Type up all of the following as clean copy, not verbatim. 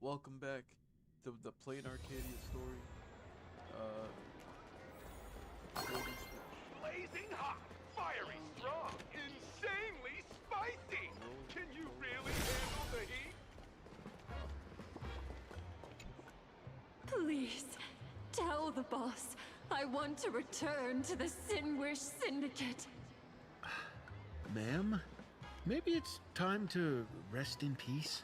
Welcome back to the Planarcadia story. Uh, Blazing hot, fiery strong, insanely spicy! Can you really handle the heat? Please, tell the boss I want to return to the Sinwish Syndicate. Ma'am, maybe it's time to rest in peace.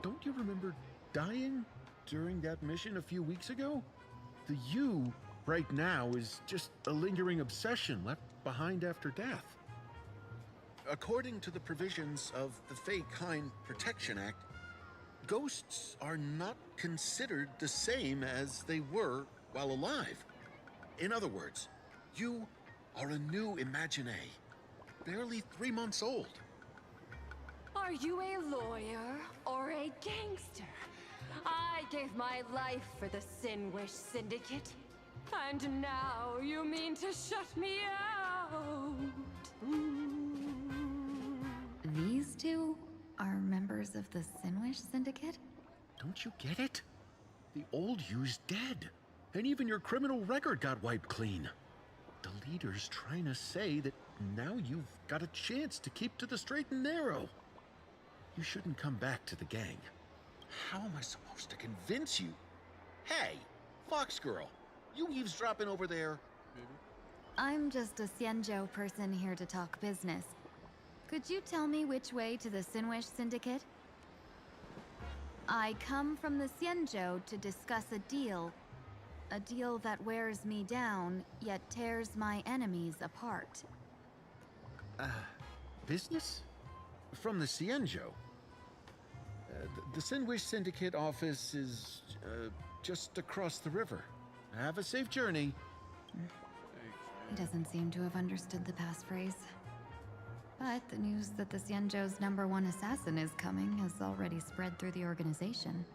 Don't you remember dying during that mission a few weeks ago? The you right now is just a lingering obsession left behind after death. According to the provisions of the Fey Kind Protection Act, ghosts are not considered the same as they were while alive. In other words, you are a new Imagine, barely 3 months old. Are you a lawyer or a gangster? I gave my life for the Sinwish Syndicate. And now you mean to shut me out? These two are members of the Sinwish Syndicate? Don't you get it? The old you's dead, and even your criminal record got wiped clean. The leader's trying to say that now you've got a chance to keep to the straight and narrow. You shouldn't come back to the gang. How am I supposed to convince you? Hey, Fox Girl, you eavesdropping over there? maybe? I'm just a Xianzhou person here to talk business. Could you tell me which way to the Sinwish Syndicate? I come from the Xianzhou to discuss a deal. A deal that wears me down, yet tears my enemies apart. Business? From the Xianzhou. The Sinwish Syndicate office is just across the river. Have a safe journey. Thanks, He man. doesn't seem to have understood the passphrase. But the news that the Xianzhou's #1 assassin is coming has already spread through the organization.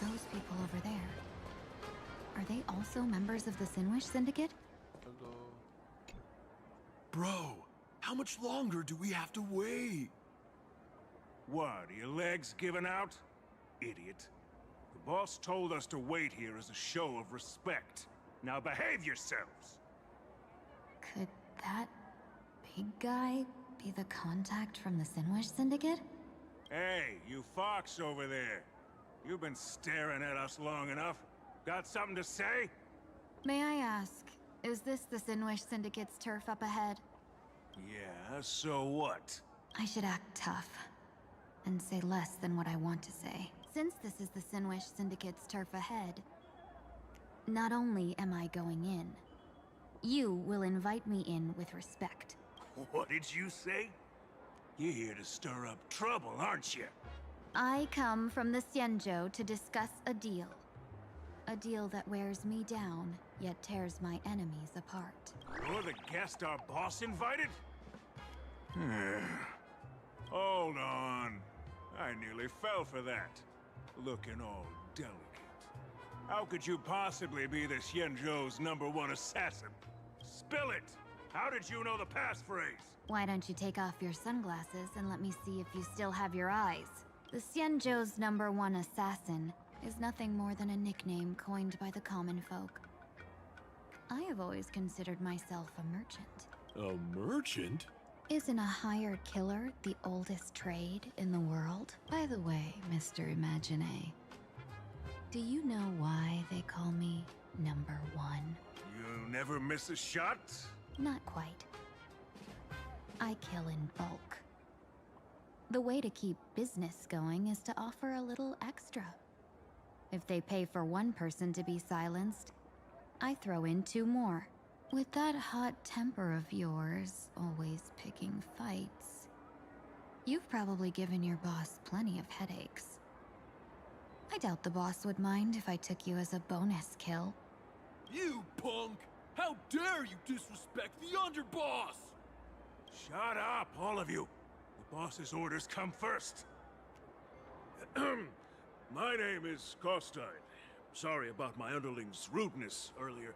Those people over there. Are they also members of the Sinwish Syndicate? Hello. Bro, how much longer do we have to wait? What, are your legs giving out? Idiot. The boss told us to wait here as a show of respect. Now behave yourselves! Could that big guy be the contact from the Sinwish Syndicate? Hey, you fox over there. You've been staring at us long enough. Got something to say? May I ask, is this the Sinwish Syndicate's turf up ahead? Yeah, so what? I should act tough and say less than what I want to say. Since this is the Sinwish Syndicate's turf ahead, not only am I going in, you will invite me in with respect. What did you say? You're here to stir up trouble, aren't you? I come from the Xianzhou to discuss a deal. A deal that wears me down, yet tears my enemies apart. You're the guest our boss invited? Hold on. I nearly fell for that. Looking all delicate. How could you possibly be the Xianzhou's #1 assassin? Spill it! How did you know the passphrase? Why don't you take off your sunglasses and let me see if you still have your eyes? The Xianzhou's #1 assassin is nothing more than a nickname coined by the common folk. I have always considered myself a merchant. A merchant? Isn't a hired killer the oldest trade in the world? By the way, Mr. Imagine, do you know why they call me #1? You never miss a shot? Not quite. I kill in bulk. The way to keep business going is to offer a little extra. If they pay for one person to be silenced, I throw in 2 more. With that hot temper of yours, always picking fights, you've probably given your boss plenty of headaches. I doubt the boss would mind if I took you as a bonus kill. You punk! How dare you disrespect the underboss! Shut up, all of you. The boss's orders come first. My name is Costine. Sorry about my underling's rudeness earlier.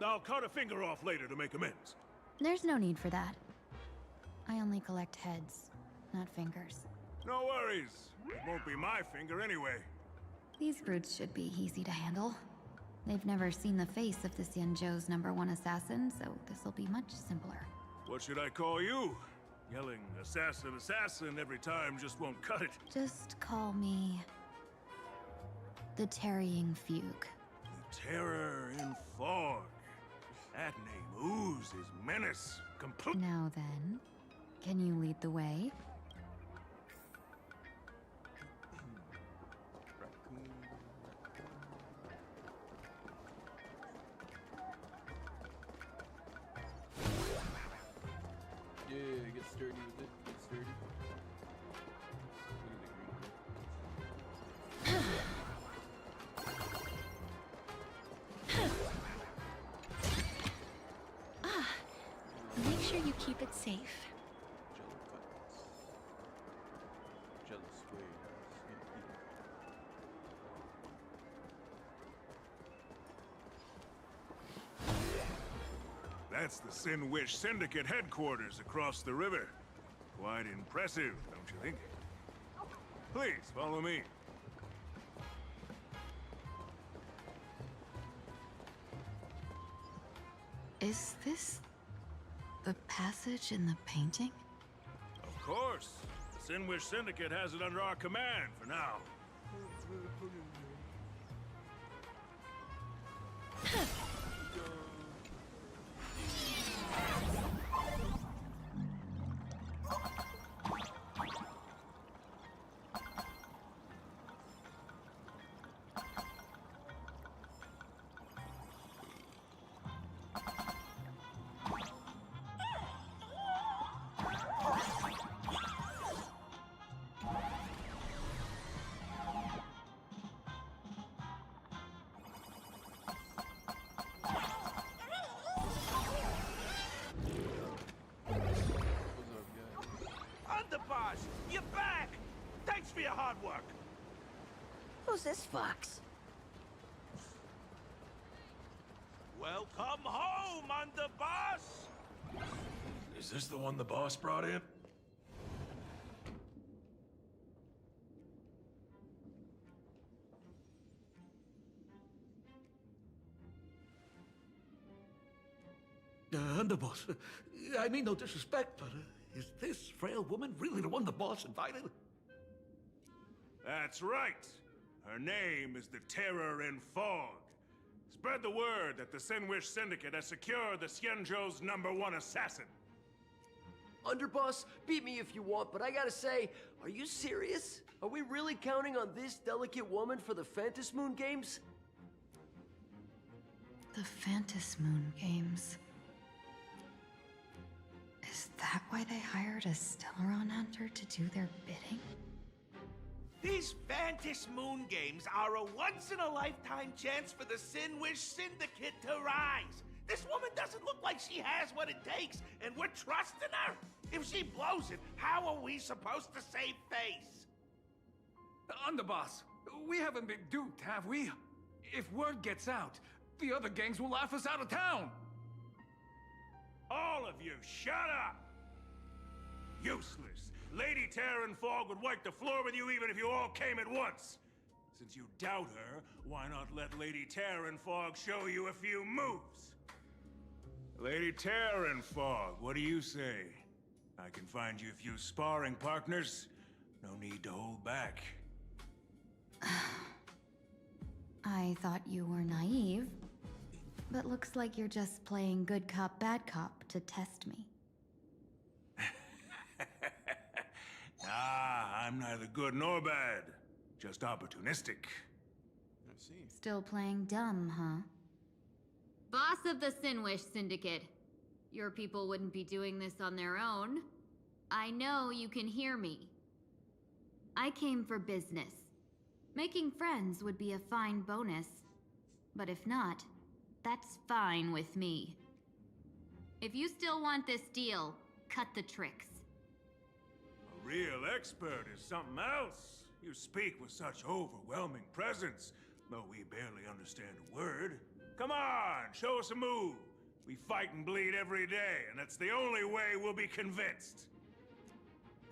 I'll cut a finger off later to make amends. There's no need for that. I only collect heads, not fingers. No worries. It won't be my finger anyway. These brutes should be easy to handle. They've never seen the face of the Xianzhou's #1 assassin, so this'll be much simpler. What should I call you? Yelling assassin, assassin every time just won't cut it. Just call me... the Tarrying Fugue. The terror in fog. That name oozes menace. Complete. Now then, can you lead the way? Yeah, get sturdy with it. Get sturdy. Make sure you keep it safe. Jello cutlets. Jello squares. That's the Sin Wish Syndicate headquarters across the river. Quite impressive, don't you think? Please, follow me. Is this the passage in the painting? Of course. The Sin Wish Syndicate has it under our command for now. Underboss, you're back! Thanks for your hard work! Who's this fox? Welcome home, Underboss! Is this the one the boss brought in? Underboss, I mean no disrespect, but is this frail woman really the one the boss invited? That's right. Her name is the Terror in Fog. Spread the word that the Sin Wish Syndicate has secured the Xianzhou's #1 assassin. Underboss, beat me if you want, but I gotta say, are you serious? Are we really counting on this delicate woman for the Phantasmoon Moon Games? The Phantasmoon Moon Games. Is that why they hired a Stellaron hunter to do their bidding? These Phantasmoon Moon Games are a once-in-a-lifetime chance for the Sin Wish Syndicate to rise. This woman doesn't look like she has what it takes, and we're trusting her. If she blows it, how are we supposed to save face? Underboss, we haven't been duped, have we? If word gets out, the other gangs will laugh us out of town. All of you, shut up! Useless. Lady Terror in Fog would wipe the floor with you even if you all came at once. Since you doubt her, why not let Lady Terror in Fog show you a few moves? Lady Terror in Fog, what do you say? I can find you a few sparring partners. No need to hold back. I thought you were naive, but looks like you're just playing good cop, bad cop to test me. Ah, I'm neither good nor bad. Just opportunistic. I see. Still playing dumb, huh? Boss of the Sin Wish Syndicate. Your people wouldn't be doing this on their own. I know you can hear me. I came for business. Making friends would be a fine bonus. But if not, that's fine with me. If you still want this deal, cut the tricks. A real expert is something else. You speak with such overwhelming presence, though we barely understand a word. Come on, show us a move. We fight and bleed every day, and that's the only way we'll be convinced.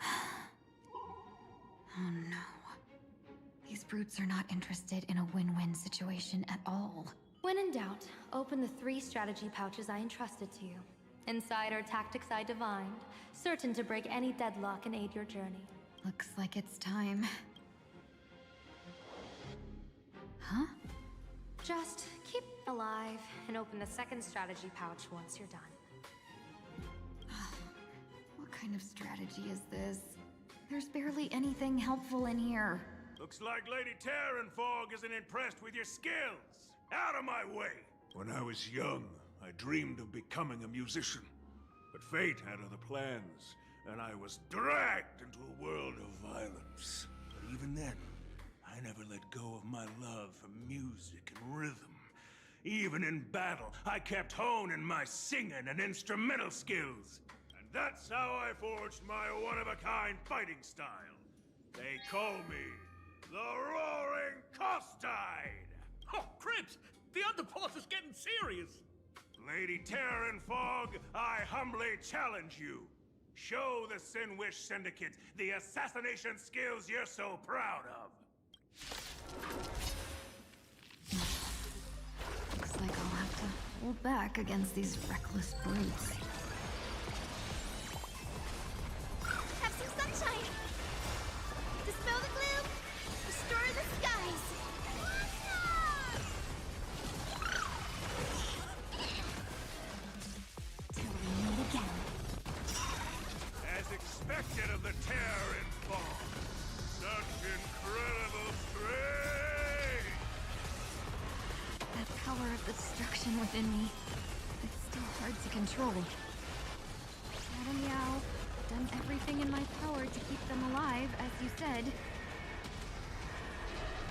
Oh no. These brutes are not interested in a win-win situation at all. When in doubt, open the 3 strategy pouches I entrusted to you. Inside are tactics I divined, certain to break any deadlock and aid your journey. Looks like it's time. Huh? Just keep alive and open the 2nd strategy pouch once you're done. What kind of strategy is this? There's barely anything helpful in here. Looks like Lady Terranfog isn't impressed with your skills. Out of my way! When I was young, I dreamed of becoming a musician. But fate had other plans, and I was dragged into a world of violence. But even then, I never let go of my love for music and rhythm. Even in battle, I kept honing my singing and instrumental skills. And that's how I forged my one-of-a-kind fighting style. They call me the Roaring Costide! Oh, Cribs! The underboss is getting serious! Lady Terranfog, I humbly challenge you. Show the Sinwish Syndicate the assassination skills you're so proud of. Looks like I'll have to hold back against these reckless brutes. Have some sunshine! Dispel the gloom! Restore the skies! Till we meet again. As expected of the Terranfog, such incredible strength! That power of destruction within me, it's still hard to control. Madam Yao, done everything in my power to keep them alive, as you said.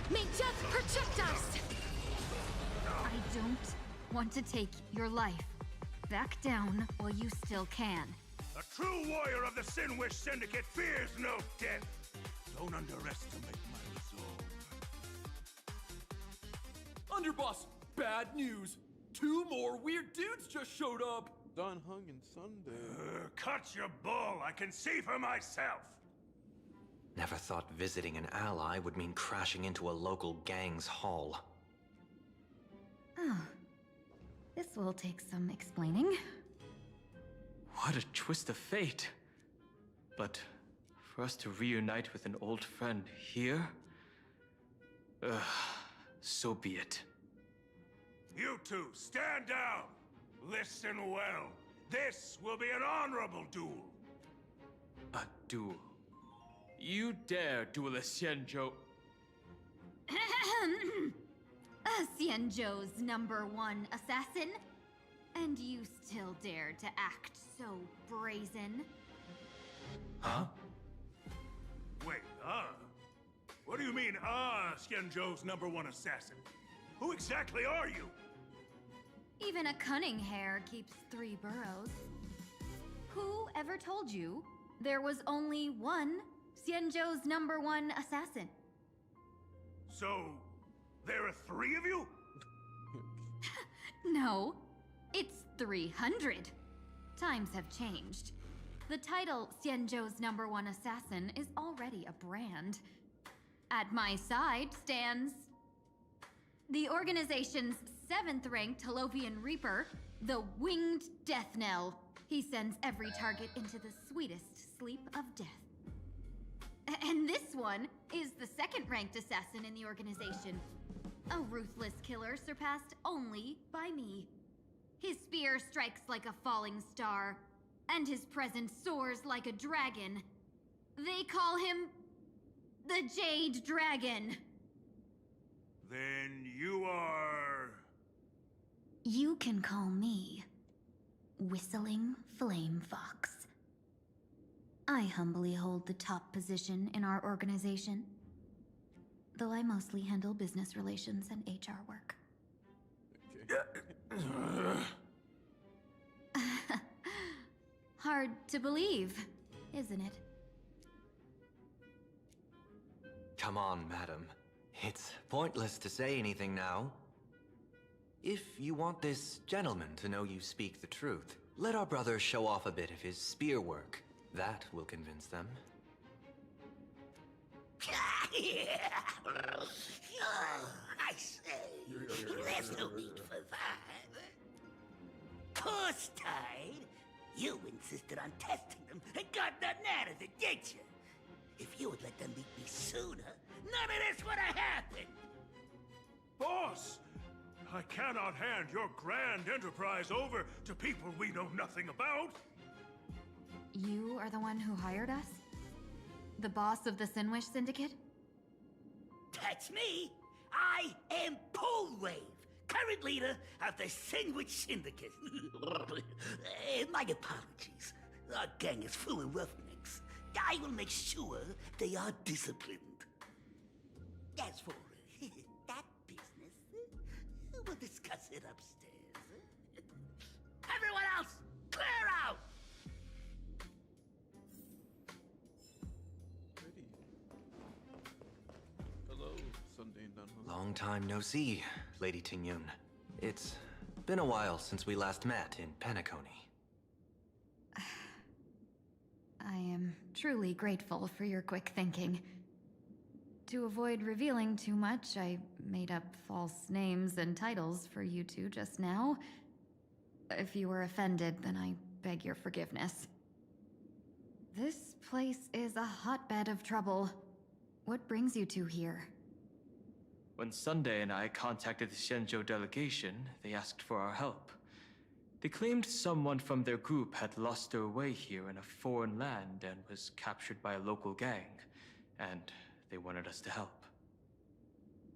May death protect us! I don't want to take your life. Back down while you still can. A true warrior of the Sinwish Syndicate fears no death. Don't underestimate my resolve. Underboss, bad news. 2 more weird dudes just showed up. Don Hung and Sunday. Cut your bull, I can see for myself. Never thought visiting an ally would mean crashing into a local gang's hall. Oh. This will take some explaining. What a twist of fate. But for us to reunite with an old friend here? So be it. You two, stand down. Listen well. This will be an honorable duel. A duel. You dare duel a Xianzhou? Xianzhou's #1 assassin? And you still dare to act so brazen? Huh? Wait, What do you mean, Xianzhou's #1 assassin? Who exactly are you? Even a cunning hare keeps 3 burrows. Who ever told you there was only one Xianzhou's #1 assassin? So, there are 3 of you? No, it's 300. Times have changed. The title Xianzhou's #1 assassin is already a brand. At my side stands the organization's 7th-ranked Holovian Reaper, the Winged Death Knell. He sends every target into the sweetest sleep of death. And this one is the 2nd-ranked assassin in the organization. A ruthless killer surpassed only by me. His spear strikes like a falling star, and his presence soars like a dragon. They call him the Jade Dragon. Then you are... You can call me Whistling Flame Fox. I humbly hold the top position in our organization, though I mostly handle business relations and HR work. Hard to believe, isn't it? Come on, madam. It's pointless to say anything now. If you want this gentleman to know you speak the truth, let our brother show off a bit of his spear work. That will convince them. I say, there's no need for that. Course tied. You insisted on testing them and got nothing out of it, did you? If you would let them beat me sooner, none of this would have happened. Boss! I cannot hand your grand enterprise over to people we know nothing about. You are the one who hired us? The boss of the Sinwish Syndicate? That's me. I am Polewave, current leader of the Sandwich Syndicate. My apologies. Our gang is full of roughnecks. I will make sure they are disciplined. As for that business, we'll discuss it upstairs. Everyone else, clear out! Hello, Sunday and Dunham. Long time no see, Lady Tingyun. It's been a while since we last met in Penacony. I am truly grateful for your quick thinking. To avoid revealing too much, I made up false names and titles for you two just now. If you were offended, then I beg your forgiveness. This place is a hotbed of trouble. What brings you two here? When Sunday and I contacted the Xianzhou delegation, they asked for our help. They claimed someone from their group had lost their way here in a foreign land and was captured by a local gang, and they wanted us to help.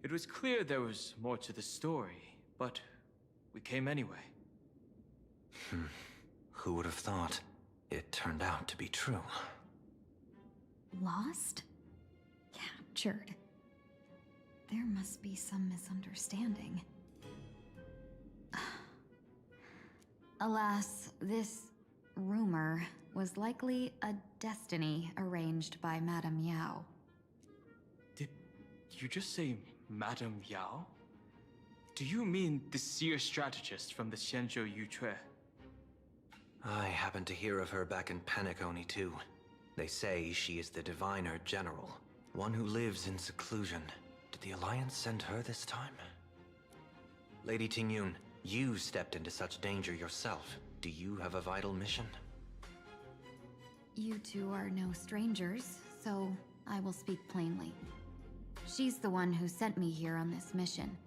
It was clear there was more to the story, but we came anyway. Who would have thought? It turned out to be true. Lost? Captured. There must be some misunderstanding. Alas, this rumor was likely a destiny arranged by Madame Yao. Did you just say Madame Yao? Do you mean the seer strategist from the Xianzhou Yutue? I happened to hear of her back in Penacony too. They say she is the Diviner General, one who lives in seclusion. Did the Alliance send her this time? Lady Tingyun, you stepped into such danger yourself. Do you have a vital mission? You two are no strangers, so I will speak plainly. She's the one who sent me here on this mission.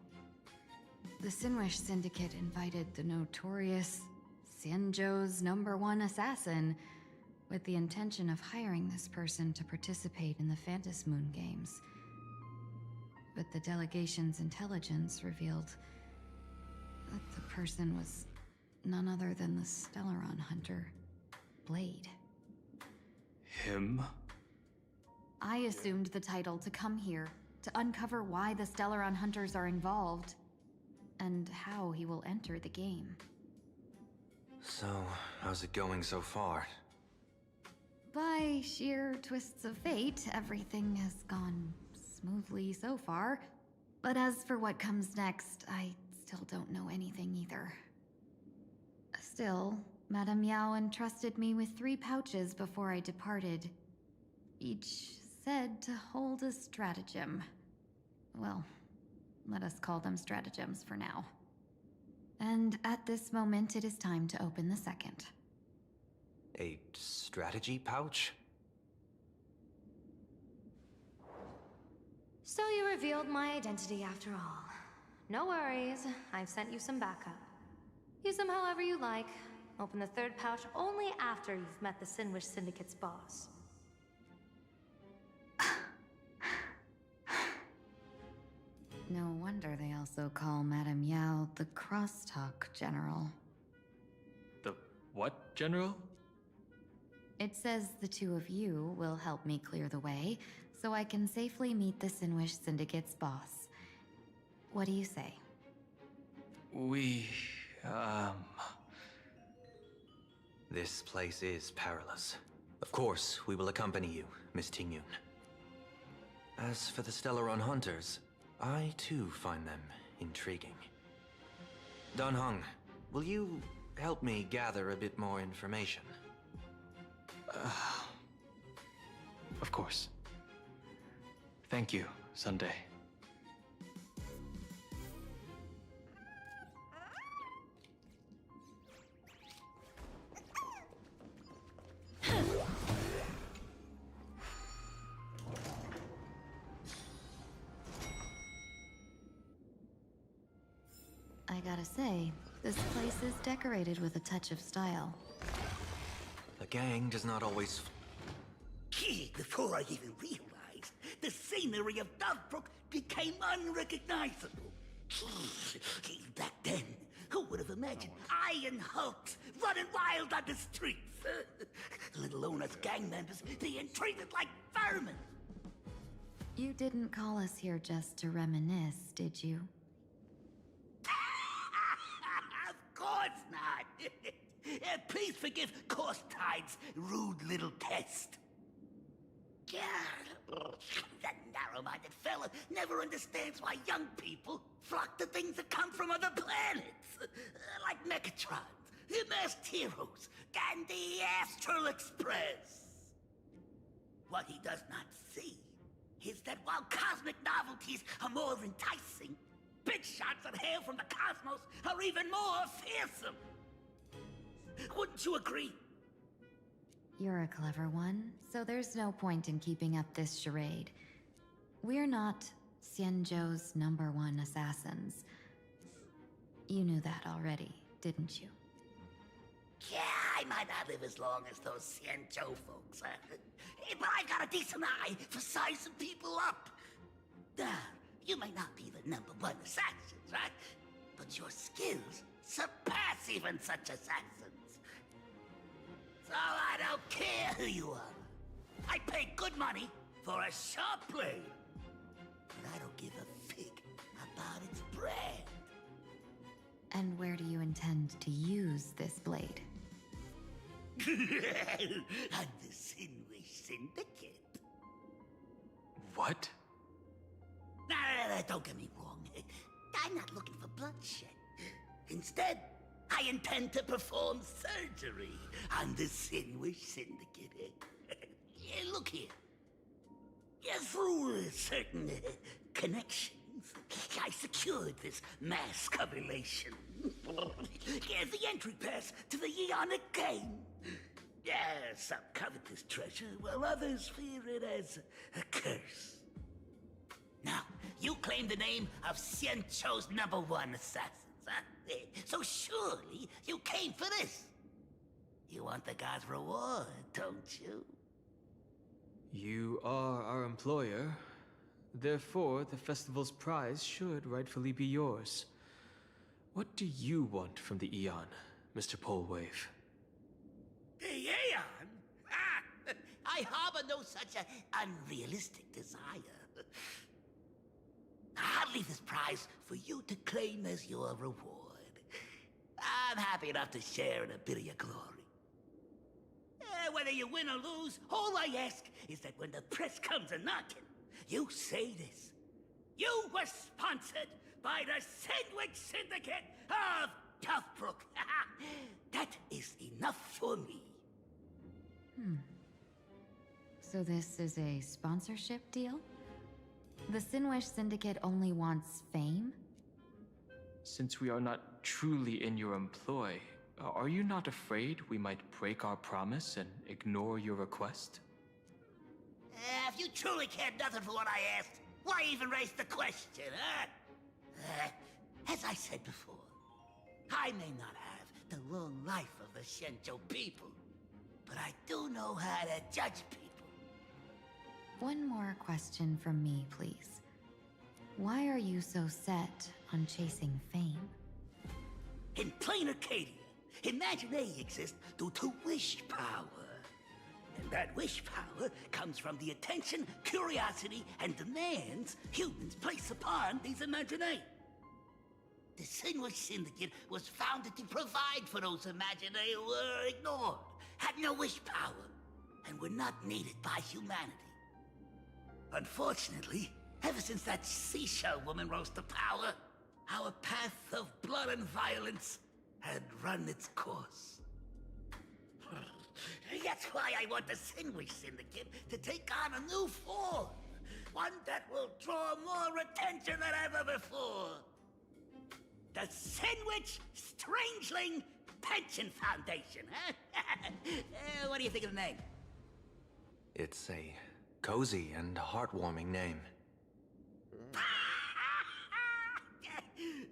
The Sinwish Syndicate invited the notorious Xianzhou's #1 assassin with the intention of hiring this person to participate in the Phantom Moon Games. But the delegation's intelligence revealed that the person was none other than the Stellaron hunter, Blade. Him? I assumed the title to come here, to uncover why the Stellaron hunters are involved, and how he will enter the game. So, how's it going so far? By sheer twists of fate, everything has gone smoothly so far. But as for what comes next, I still don't know anything either. Still, Madame Yao entrusted me with 3 pouches before I departed. Each said to hold a stratagem. Well, let us call them stratagems for now. And at this moment, it is time to open the second. A strategy pouch? So you revealed my identity after all. No worries, I've sent you some backup. Use them however you like. Open the third pouch only after you've met the Sinwish Syndicate's boss. No wonder they also call Madame Yao the Crosstalk General. The what, General? It says the two of you will help me clear the way, so I can safely meet the Sinwish Syndicate's boss. What do you say? This place is perilous. Of course, we will accompany you, Miss Tingyun. As for the Stellaron Hunters, I too find them intriguing. Dan Heng, will you help me gather a bit more information? Of course. Thank you, Sunday. I gotta say, this place is decorated with a touch of style. The gang does not always... Before I even realized, the scenery of Dovebrook became unrecognizable. Back then, who would have imagined iron hulks running wild on the streets? Let alone us gang members being treated like vermin. You didn't call us here just to reminisce, did you? Of course not. Please forgive Corstide's rude little test. That narrow-minded fella never understands why young people flock to things that come from other planets. Like Mechatrons, masked heroes, and the Astral Express. What he does not see is that while cosmic novelties are more enticing, big shots that hail from the cosmos are even more fearsome. Wouldn't you agree? You're a clever one, so there's no point in keeping up this charade. We're not Xianzhou's #1 assassins. You knew that already, didn't you? Yeah, I might not live as long as those Xianzhou folks, but I've got a decent eye for sizing people up. You may not be the #1 assassins, right? But your skills surpass even such assassins. So I don't care who you are. I pay good money for a sharp blade. But I don't give a fig about its brand. And where do you intend to use this blade? On the Sinwish Syndicate. What? No, don't get me wrong. I'm not looking for bloodshed. Instead, I intend to perform surgery on the Sinwish Syndicate. Look here. Through certain connections, I secured this mass coagulation. The entry pass to the Eonic game. Some covet this treasure, while others fear it as a curse. Now, you claim the name of Xianzhou's #1 assassins, huh? So surely you came for this. You want the god's reward, don't you? You are our employer. Therefore, the festival's prize should rightfully be yours. What do you want from the Eon, Mr. Polewave? The Aeon? I harbor no such unrealistic desire. I'll leave this prize for you to claim as your reward. I'm happy enough to share in a bit of your glory. Whether you win or lose, all I ask is that when the press comes a-knocking, you say this. You were sponsored by the Sandwich Syndicate of Dovebrook. That is enough for me. So this is a sponsorship deal? The Sinwish Syndicate only wants fame? Since we are not truly in your employ, are you not afraid we might break our promise and ignore your request? If you truly cared nothing for what I asked, why even raise the question, huh? As I said before, I may not have the long life of the Xianzhou people, but I do know how to judge people. One more question from me, please. Why are you so set on chasing fame? In Planarcadia, Imagination exists due to wish power. And that wish power comes from the attention, curiosity, and demands humans place upon these imaginae. The Sinwish Syndicate was founded to provide for those imaginae who were ignored. had no wish power and were not needed by humanity. Unfortunately, ever since that seashell woman rose to power, our path of blood and violence had run its course. That's why I want the Sinwish Syndicate to take on a new form. One that will draw more attention than ever before. The Sinwich Strangeling Pension Foundation, huh? What do you think of the name? It's a cozy and heartwarming name.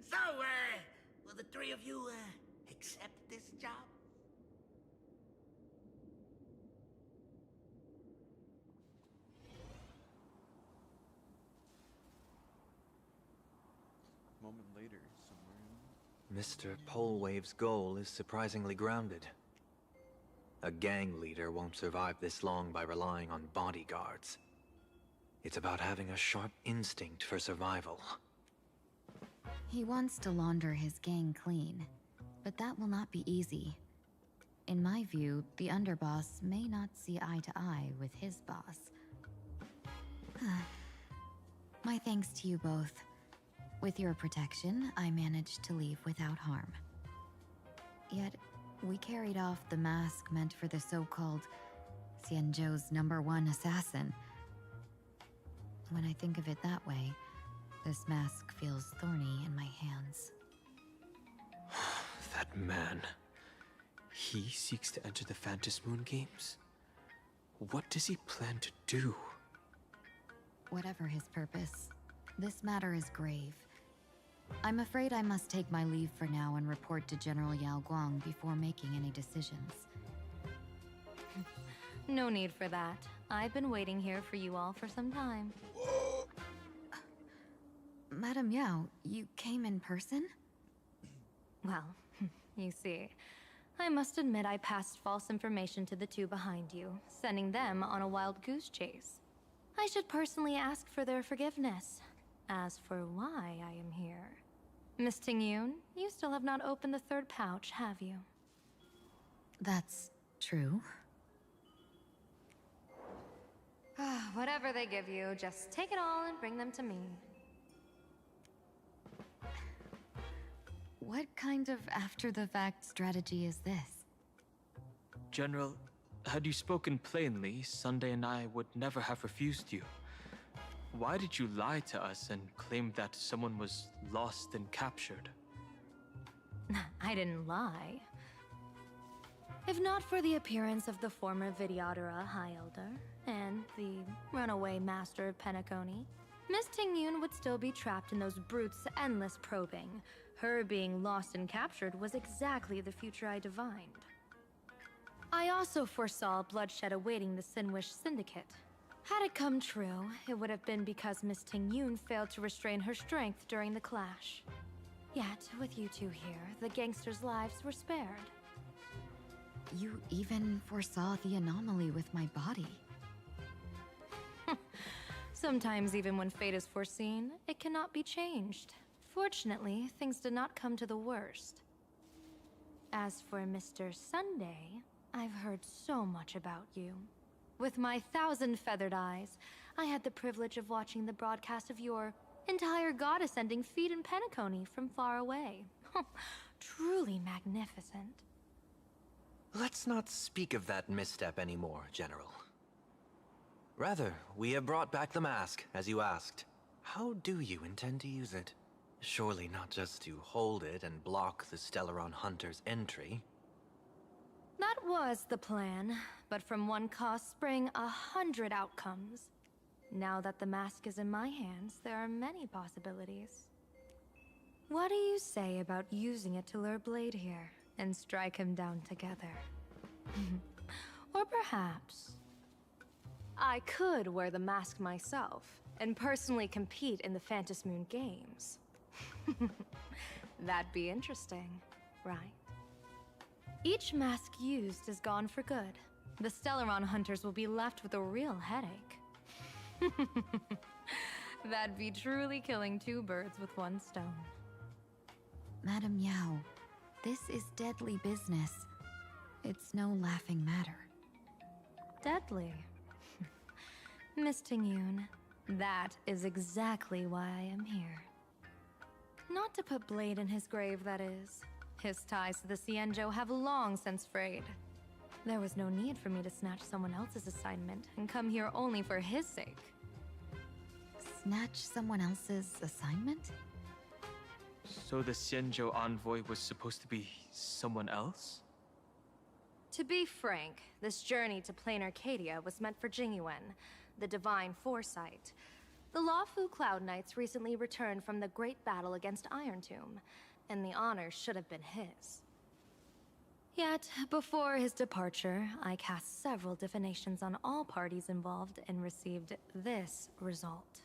So, will the three of you, accept this job? Moment later, somewhere. Mr. Polewave's goal is surprisingly grounded. A gang leader won't survive this long by relying on bodyguards. It's about having a sharp instinct for survival. He wants to launder his gang clean, but that will not be easy. In my view, the underboss may not see eye to eye with his boss. My thanks to you both. With your protection, I managed to leave without harm. Yet, we carried off the mask meant for the so-called Xianzhou's #1 assassin. When I think of it that way, this mask feels thorny in my hands. That man. He seeks to enter the Phantom Moon Games? What does he plan to do? Whatever his purpose, this matter is grave. I'm afraid I must take my leave for now and report to General Yao Guang before making any decisions. No need for that. I've been waiting here for you all for some time. Madam Yao, you came in person? Well, you see, I must admit I passed false information to the two behind you, sending them on a wild goose chase. I should personally ask for their forgiveness. As for why I am here... Miss Tingyun, you still have not opened the third pouch, have you? That's true. Whatever they give you, just take it all and bring them to me. What kind of after-the-fact strategy is this? General, had you spoken plainly, Sunday and I would never have refused you. Why did you lie to us and claim that someone was lost and captured? I didn't lie. If not for the appearance of the former Vidyadhara High Elder and the runaway Master of Penacony, Miss Tingyun would still be trapped in those brutes' endless probing. Her being lost and captured was exactly the future I divined. I also foresaw bloodshed awaiting the Sinwish Syndicate. Had it come true, it would have been because Miss Tingyun failed to restrain her strength during the clash. Yet, with you two here, the gangsters' lives were spared. You even foresaw the anomaly with my body. Sometimes even when fate is foreseen, it cannot be changed. Fortunately, things did not come to the worst. As for Mr. Sunday, I've heard so much about you. With my 1,000 feathered eyes, I had the privilege of watching the broadcast of your entire god-ascending feat in Penacony from far away. Truly magnificent. Let's not speak of that misstep anymore, General. Rather, we have brought back the mask, as you asked. How do you intend to use it? Surely not just to hold it and block the Stellaron Hunter's entry. That was the plan, but from one cost spring 100 outcomes. Now that the mask is in my hands, there are many possibilities. What do you say about using it to lure Blade here, and strike him down together? Or perhaps... I could wear the mask myself, and personally compete in the Phantom Moon Games. That'd be interesting, right? Each mask used is gone for good. The Stellaron hunters will be left with a real headache. That'd be truly killing two birds with one stone. Madam Yao, this is deadly business. It's no laughing matter. Deadly. Miss Tingyun, that is exactly why I am here. Not to put blade in his grave, that is. His ties to the Xianzhou have long since frayed. There was no need for me to snatch someone else's assignment and come here only for his sake. Snatch someone else's assignment? So the Xianzhou envoy was supposed to be someone else? To be frank, this journey to Planarcadia was meant for Jingyuan, the divine foresight. The Lawfu Cloud Knights recently returned from the great battle against Iron Tomb, and the honor should have been his. Yet, before his departure, I cast several divinations on all parties involved and received this result.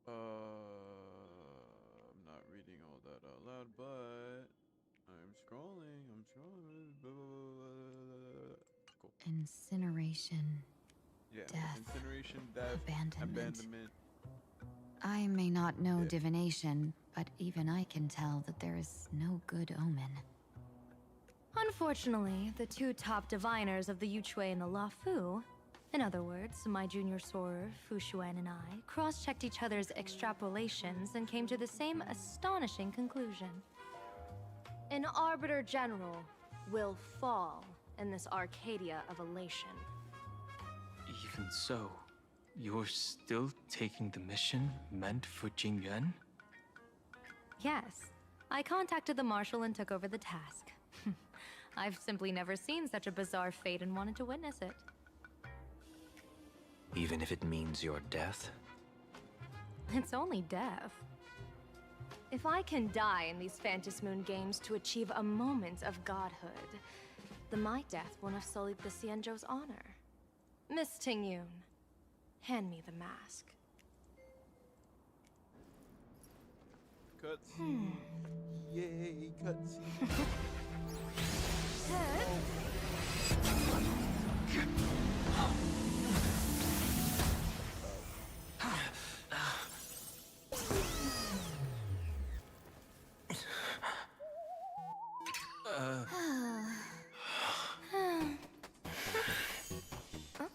I'm not reading all that out loud, but I'm scrolling. Cool. Incineration. Yeah. Death. Incineration, death, Abandonment. I may not know divination, but even I can tell that there is no good omen. Unfortunately, the two top diviners of the Yuchui and the Lafu, in other words, my junior soror, Fu Xuan, and I, cross-checked each other's extrapolations and came to the same astonishing conclusion. An Arbiter General will fall in this Arcadia of Elation. Even so, you're still taking the mission meant for Jingyuan? Yes. I contacted the Marshal and took over the task. I've simply never seen such a bizarre fate and wanted to witness it. Even if it means your death? It's only death. If I can die in these Phantasmoon games to achieve a moment of godhood, then my death won't have sullied the Xianzhou's honor. Miss Tingyun, hand me the mask. Cutscene. Yay, cutscene.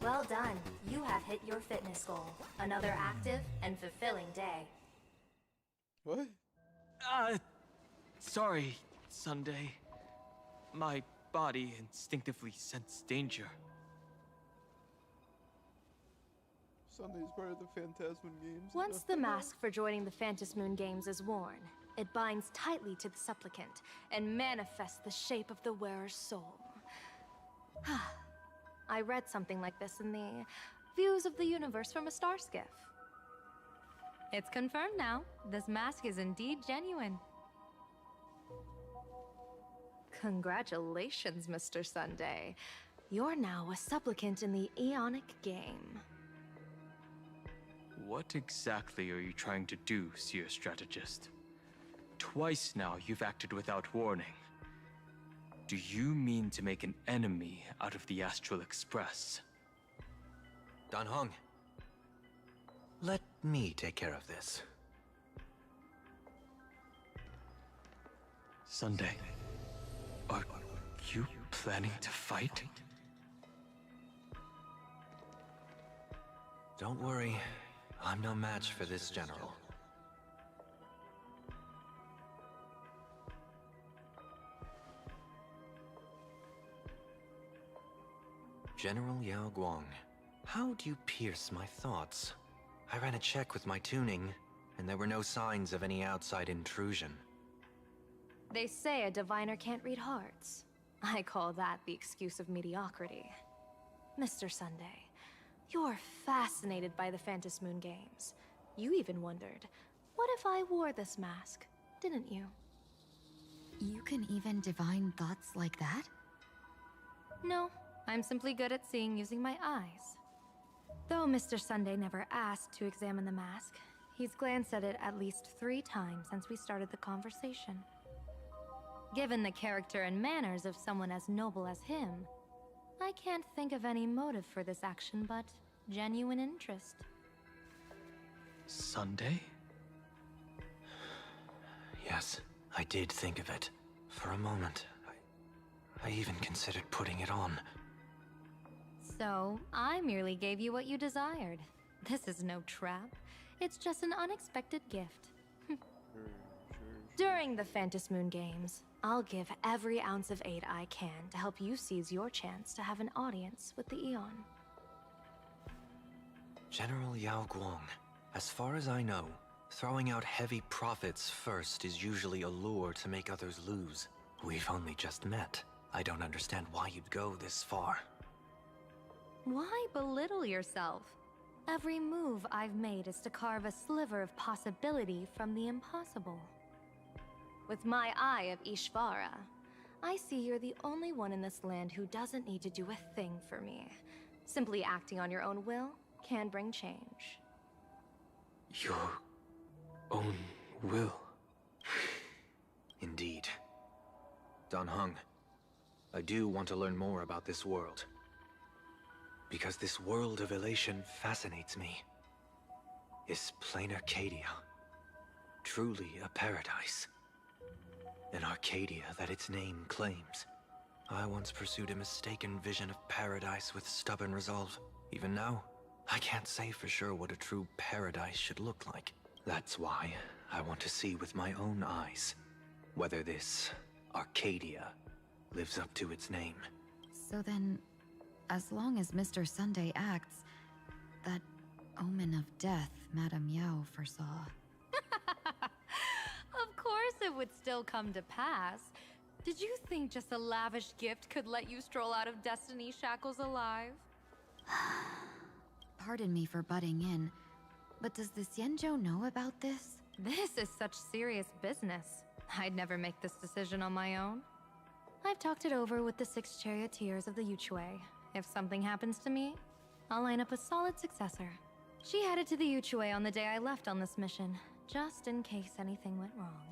Well done. You have hit your fitness goal. Another active and fulfilling day. What? Sorry, Sunday. My body instinctively sensed danger. Sunday's part of the Phantasman games. Once the mask for joining the Phantasmoon games is worn, it binds tightly to the supplicant and manifests the shape of the wearer's soul. I read something like this in the Views of the Universe from a Star Skiff. It's confirmed now. This mask is indeed genuine. Congratulations, Mr. Sunday. You're now a supplicant in the Aeonic game. What exactly are you trying to do, Seer Strategist? Twice now you've acted without warning. Do you mean to make an enemy out of the Astral Express? Dan Heng, let me take care of this. Sunday, are you planning to fight? Don't worry, I'm no match for this general. General Yao Guang, how do you pierce my thoughts? I ran a check with my tuning, and there were no signs of any outside intrusion. They say a diviner can't read hearts. I call that the excuse of mediocrity. Mr. Sunday, you're fascinated by the Phantasmoon games. You even wondered, what if I wore this mask, didn't you? You can even divine thoughts like that? No, I'm simply good at seeing using my eyes. Though Mr. Sunday never asked to examine the mask, he's glanced at it at least 3 times since we started the conversation. Given the character and manners of someone as noble as him, I can't think of any motive for this action but genuine interest. Sunday? Yes, I did think of it. For a moment, I even considered putting it on. So, I merely gave you what you desired. This is no trap. It's just an unexpected gift. During the Phantom Moon Games, I'll give every ounce of aid I can to help you seize your chance to have an audience with the Eon. General Yao Guang, as far as I know, throwing out heavy profits first is usually a lure to make others lose. We've only just met. I don't understand why you'd go this far. Why belittle yourself? Every move I've made is to carve a sliver of possibility from the impossible. With my eye of Ishvara, I see you're the only one in this land who doesn't need to do a thing for me. Simply acting on your own will can bring change. Your own will? Indeed. Dan Heng, I do want to learn more about this world. Because this world of elation fascinates me. Is Planarcadia truly a paradise? An Arcadia that its name claims. I once pursued a mistaken vision of paradise with stubborn resolve. Even now, I can't say for sure what a true paradise should look like. That's why I want to see with my own eyes whether this Arcadia lives up to its name. So then, as long as Mr. Sunday acts, that omen of death Madame Yao foresaw. Of course it would still come to pass. Did you think just a lavish gift could let you stroll out of Destiny shackles alive? Pardon me for butting in, but does the Xianzhou know about this? This is such serious business. I'd never make this decision on my own. I've talked it over with the 6 charioteers of the Yuchue. If something happens to me, I'll line up a solid successor. She headed to the Yuchue on the day I left on this mission, just in case anything went wrong.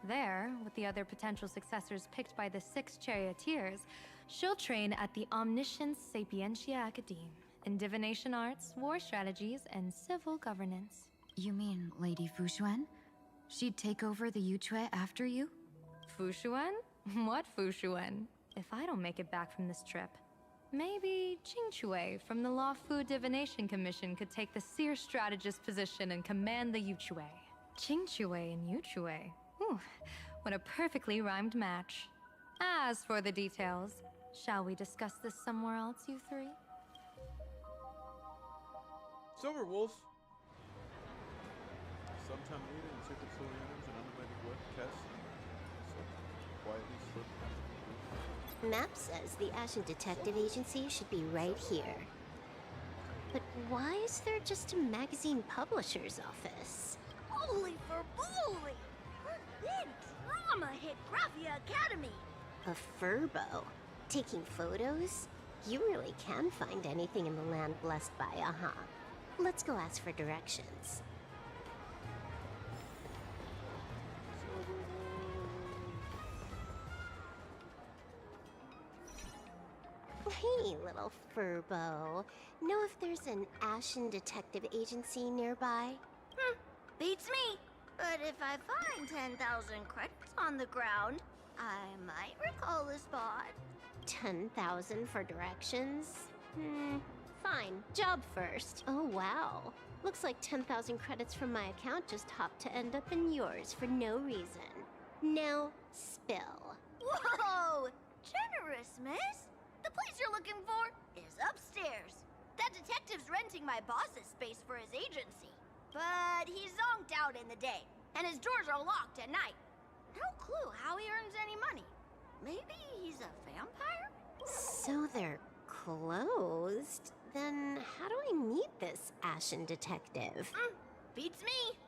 There, with the other potential successors picked by the 6 charioteers, she'll train at the Omniscience Sapientia Academe in divination arts, war strategies, and civil governance. You mean Lady Fushuan? She'd take over the Yuchue after you? Fushuan? What Fushuan? If I don't make it back from this trip, maybe Qingchue from the Law Fu Divination Commission could take the seer strategist position and command the Yuchue. Qingchue and Yuchue. Ooh, what a perfectly rhymed match. As for the details, shall we discuss this somewhere else, you three? Silver Wolf. Sometime later, in Circuit Sorianos and unlighted webcasts, so quietly slip past the Map says the Ashen Detective Agency should be right here. But why is there just a magazine publisher's office? Holy for bully! Her big drama hit Graphia Academy! A furbo? Taking photos? You really can find anything in the land blessed by Aha. Let's go ask for directions. Hey, little furbo. Know if there's an Ashen Detective Agency nearby? Beats me. But if I find 10,000 credits on the ground, I might recall the spot. 10,000 for directions? Fine. Job first. Oh, wow. Looks like 10,000 credits from my account just hopped to end up in yours for no reason. Now, spill. Whoa! Generous, miss. The place you're looking for is upstairs. That detective's renting my boss's space for his agency. But he's zonked out in the day, and his doors are locked at night. No clue how he earns any money. Maybe he's a vampire? So they're closed? Then how do I meet this Ashen Detective? Beats me.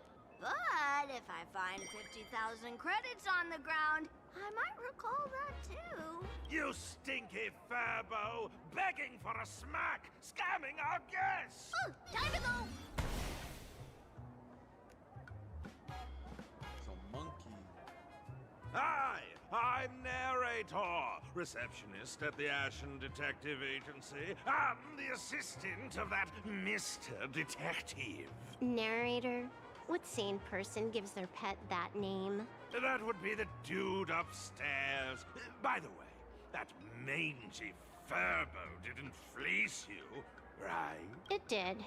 But if I find 50,000 credits on the ground, I might recall that too. You stinky furbo! Begging for a smack! Scamming our guests! Time to go! It's a monkey. Hi, I'm Narrator, receptionist at the Ashen Detective Agency. I'm the assistant of that Mr. Detective. Narrator? What sane person gives their pet that name? That would be the dude upstairs. By the way, that mangy Furbo didn't fleece you, right? It did.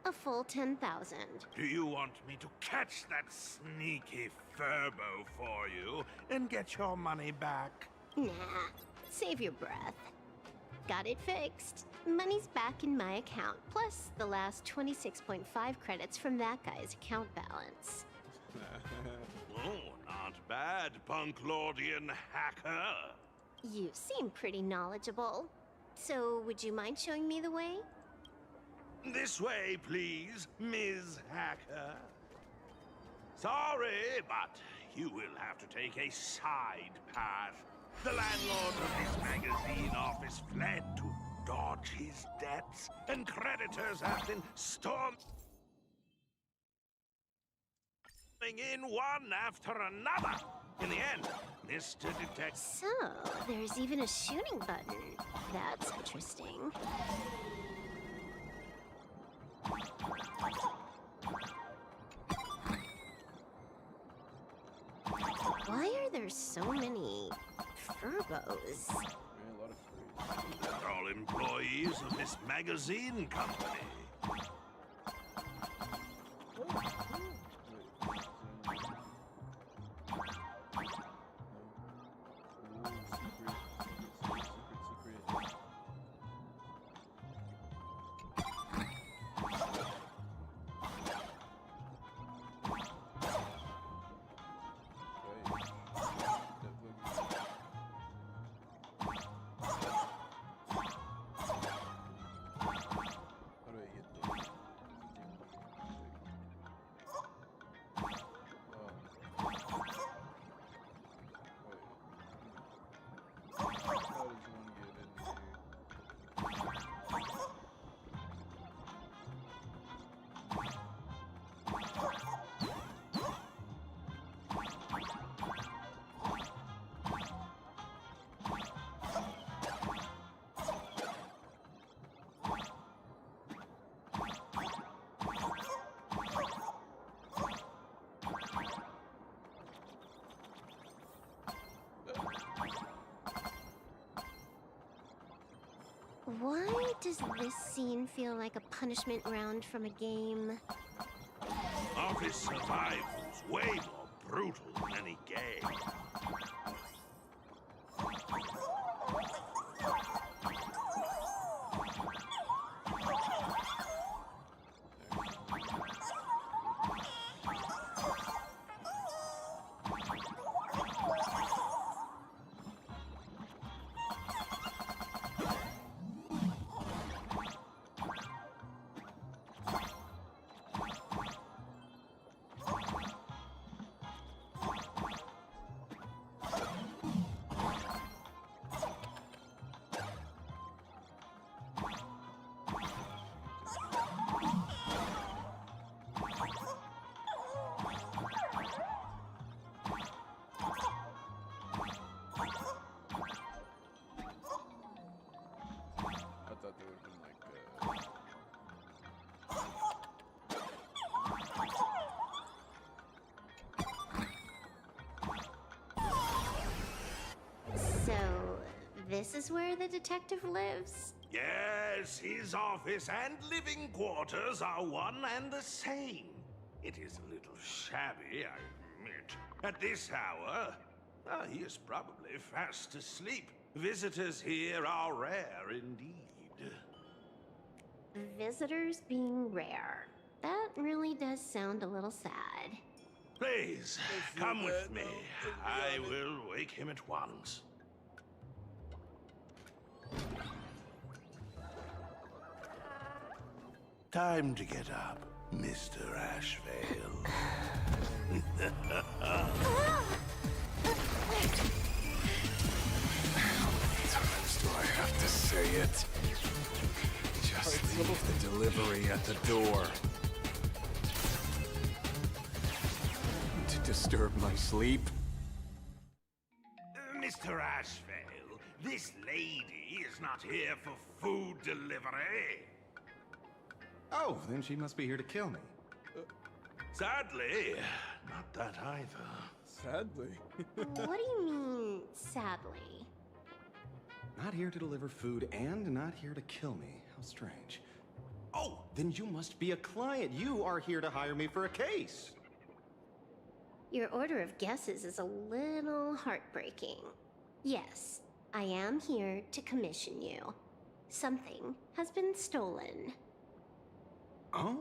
A full 10,000. Do you want me to catch that sneaky Furbo for you and get your money back? Nah, save your breath. Got it fixed. Money's back in my account, plus the last 26.5 credits from that guy's account balance. Oh, not bad, Punklordian hacker. You seem pretty knowledgeable. So, would you mind showing me the way? This way, please, Ms. Hacker. Sorry, but you will have to take a side path. The landlord of this magazine office fled to dodge his debts, and creditors have been storming in one after another. In the end, Mr. Detective... So, there's even a shooting button. That's interesting. Why are there so many Furbos? They're all employees of this magazine company. Why does this scene feel like a punishment round from a game? Office survival's way more brutal than any game. So, this is where the detective lives? Yes, his office and living quarters are one and the same. It is a little shabby, I admit. At this hour, he is probably fast asleep. Visitors here are rare indeed. Visitors being rare. That really does sound a little sad. Please, come with me. I will wake him at once. Time to get up, Mr. Ashvale. Times do I have to say it? Just leave the delivery at the door. To disturb my sleep? Mr. Ashvale, this lady is not here for food delivery. Oh, then she must be here to kill me. Sadly, not that either. Sadly. What do you mean, sadly? Not here to deliver food and not here to kill me. How strange. Oh, then you must be a client. You are here to hire me for a case. Your order of guesses is a little heartbreaking. Yes, I am here to commission you. Something has been stolen. Oh,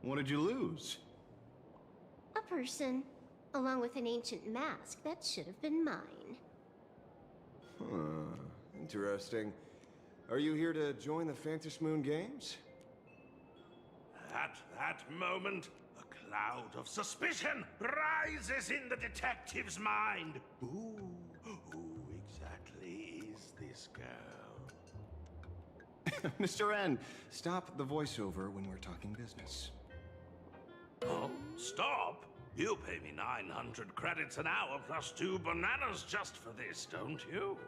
What did you lose? A person, along with an ancient mask that should have been mine. Interesting. Are you here to join the Moon Games? At that moment, a cloud of suspicion rises in the detective's mind. Who exactly is this girl? Mr. N, stop the voiceover when we're talking business. Oh, stop? You pay me 900 credits an hour plus 2 bananas just for this, don't you?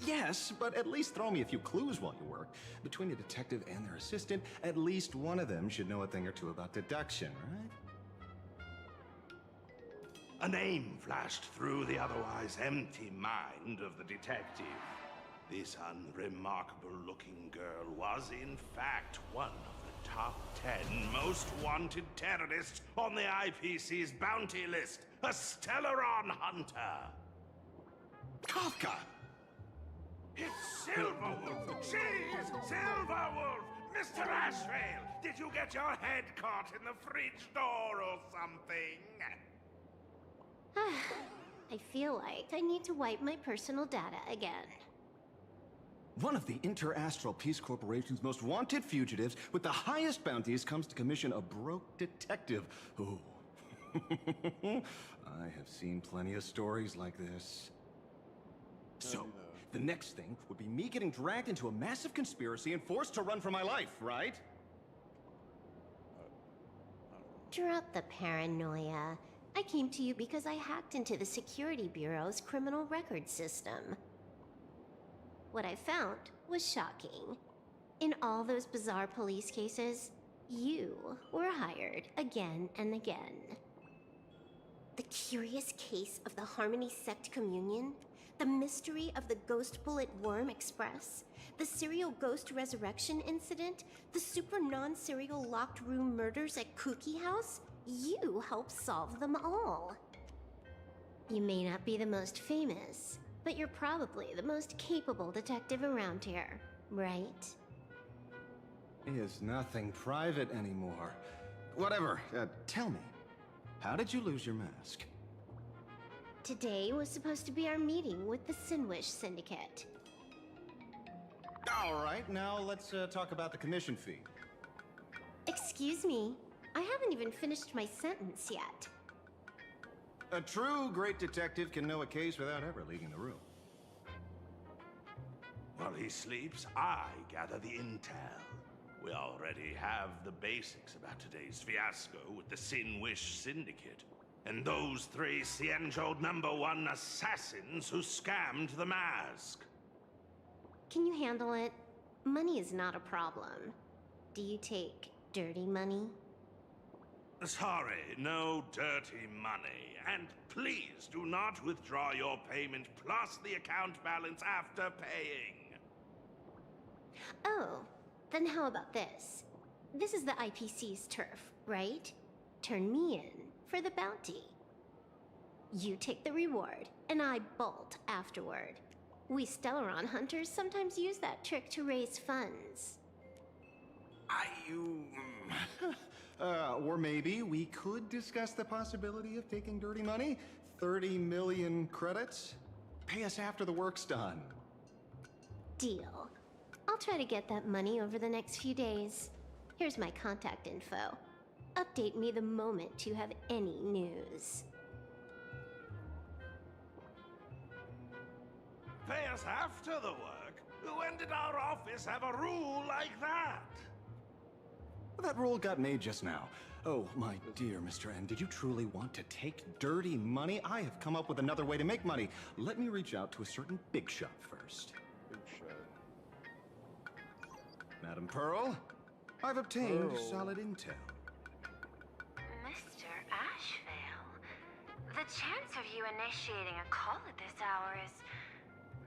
Yes, but at least throw me a few clues while you work. Between the detective and their assistant, at least one of them should know a thing or two about deduction, right? A name flashed through the otherwise empty mind of the detective. This unremarkable-looking girl was, in fact, one of the top 10 most wanted terrorists on the IPC's bounty list, a Stellaron hunter. Kafka! It's Silverwolf! She's Silverwolf! Mr. Ashrail, did you get your head caught in the fridge door or something? I feel like I need to wipe my personal data again. One of the Interastral Peace Corporation's most wanted fugitives with the highest bounties comes to commission a broke detective. Oh. I have seen plenty of stories like this. So, the next thing would be me getting dragged into a massive conspiracy and forced to run for my life, right? Drop the paranoia. I came to you because I hacked into the Security Bureau's criminal record system. What I found was shocking. In all those bizarre police cases, you were hired again and again. The curious case of the Harmony Sect Communion, the mystery of the Ghost Bullet Worm Express, the serial ghost resurrection incident, the super non-serial locked room murders at Cookie House, you helped solve them all. You may not be the most famous, but you're probably the most capable detective around here, right? Is nothing private anymore. Whatever, tell me, how did you lose your mask? Today was supposed to be our meeting with the Sinwish Syndicate. All right, now let's talk about the commission fee. Excuse me, I haven't even finished my sentence yet. A true great detective can know a case without ever leaving the room. While he sleeps, I gather the intel. We already have the basics about today's fiasco with the Sinwish Syndicate, and those 3 Xianzhou #1 assassins who scammed the mask. Can you handle it? Money is not a problem. Do you take dirty money? Sorry, no dirty money. And please do not withdraw your payment plus the account balance after paying. Oh, then how about this? This is the IPC's turf, right? Turn me in for the bounty. You take the reward, and I bolt afterward. We Stellaron hunters sometimes use that trick to raise funds. Or maybe we could discuss the possibility of taking dirty money? 30 million credits? Pay us after the work's done. Deal. I'll try to get that money over the next few days. Here's my contact info. Update me the moment you have any news. Pay us after the work? When did our office have a rule like that? That rule got made just now. Oh, my dear Mr. N, did you truly want to take dirty money? I have come up with another way to make money. Let me reach out to a certain big shot first. Big shot. Madam Pearl, I've obtained solid intel. Mr. Ashvale, chance of you initiating a call at this hour is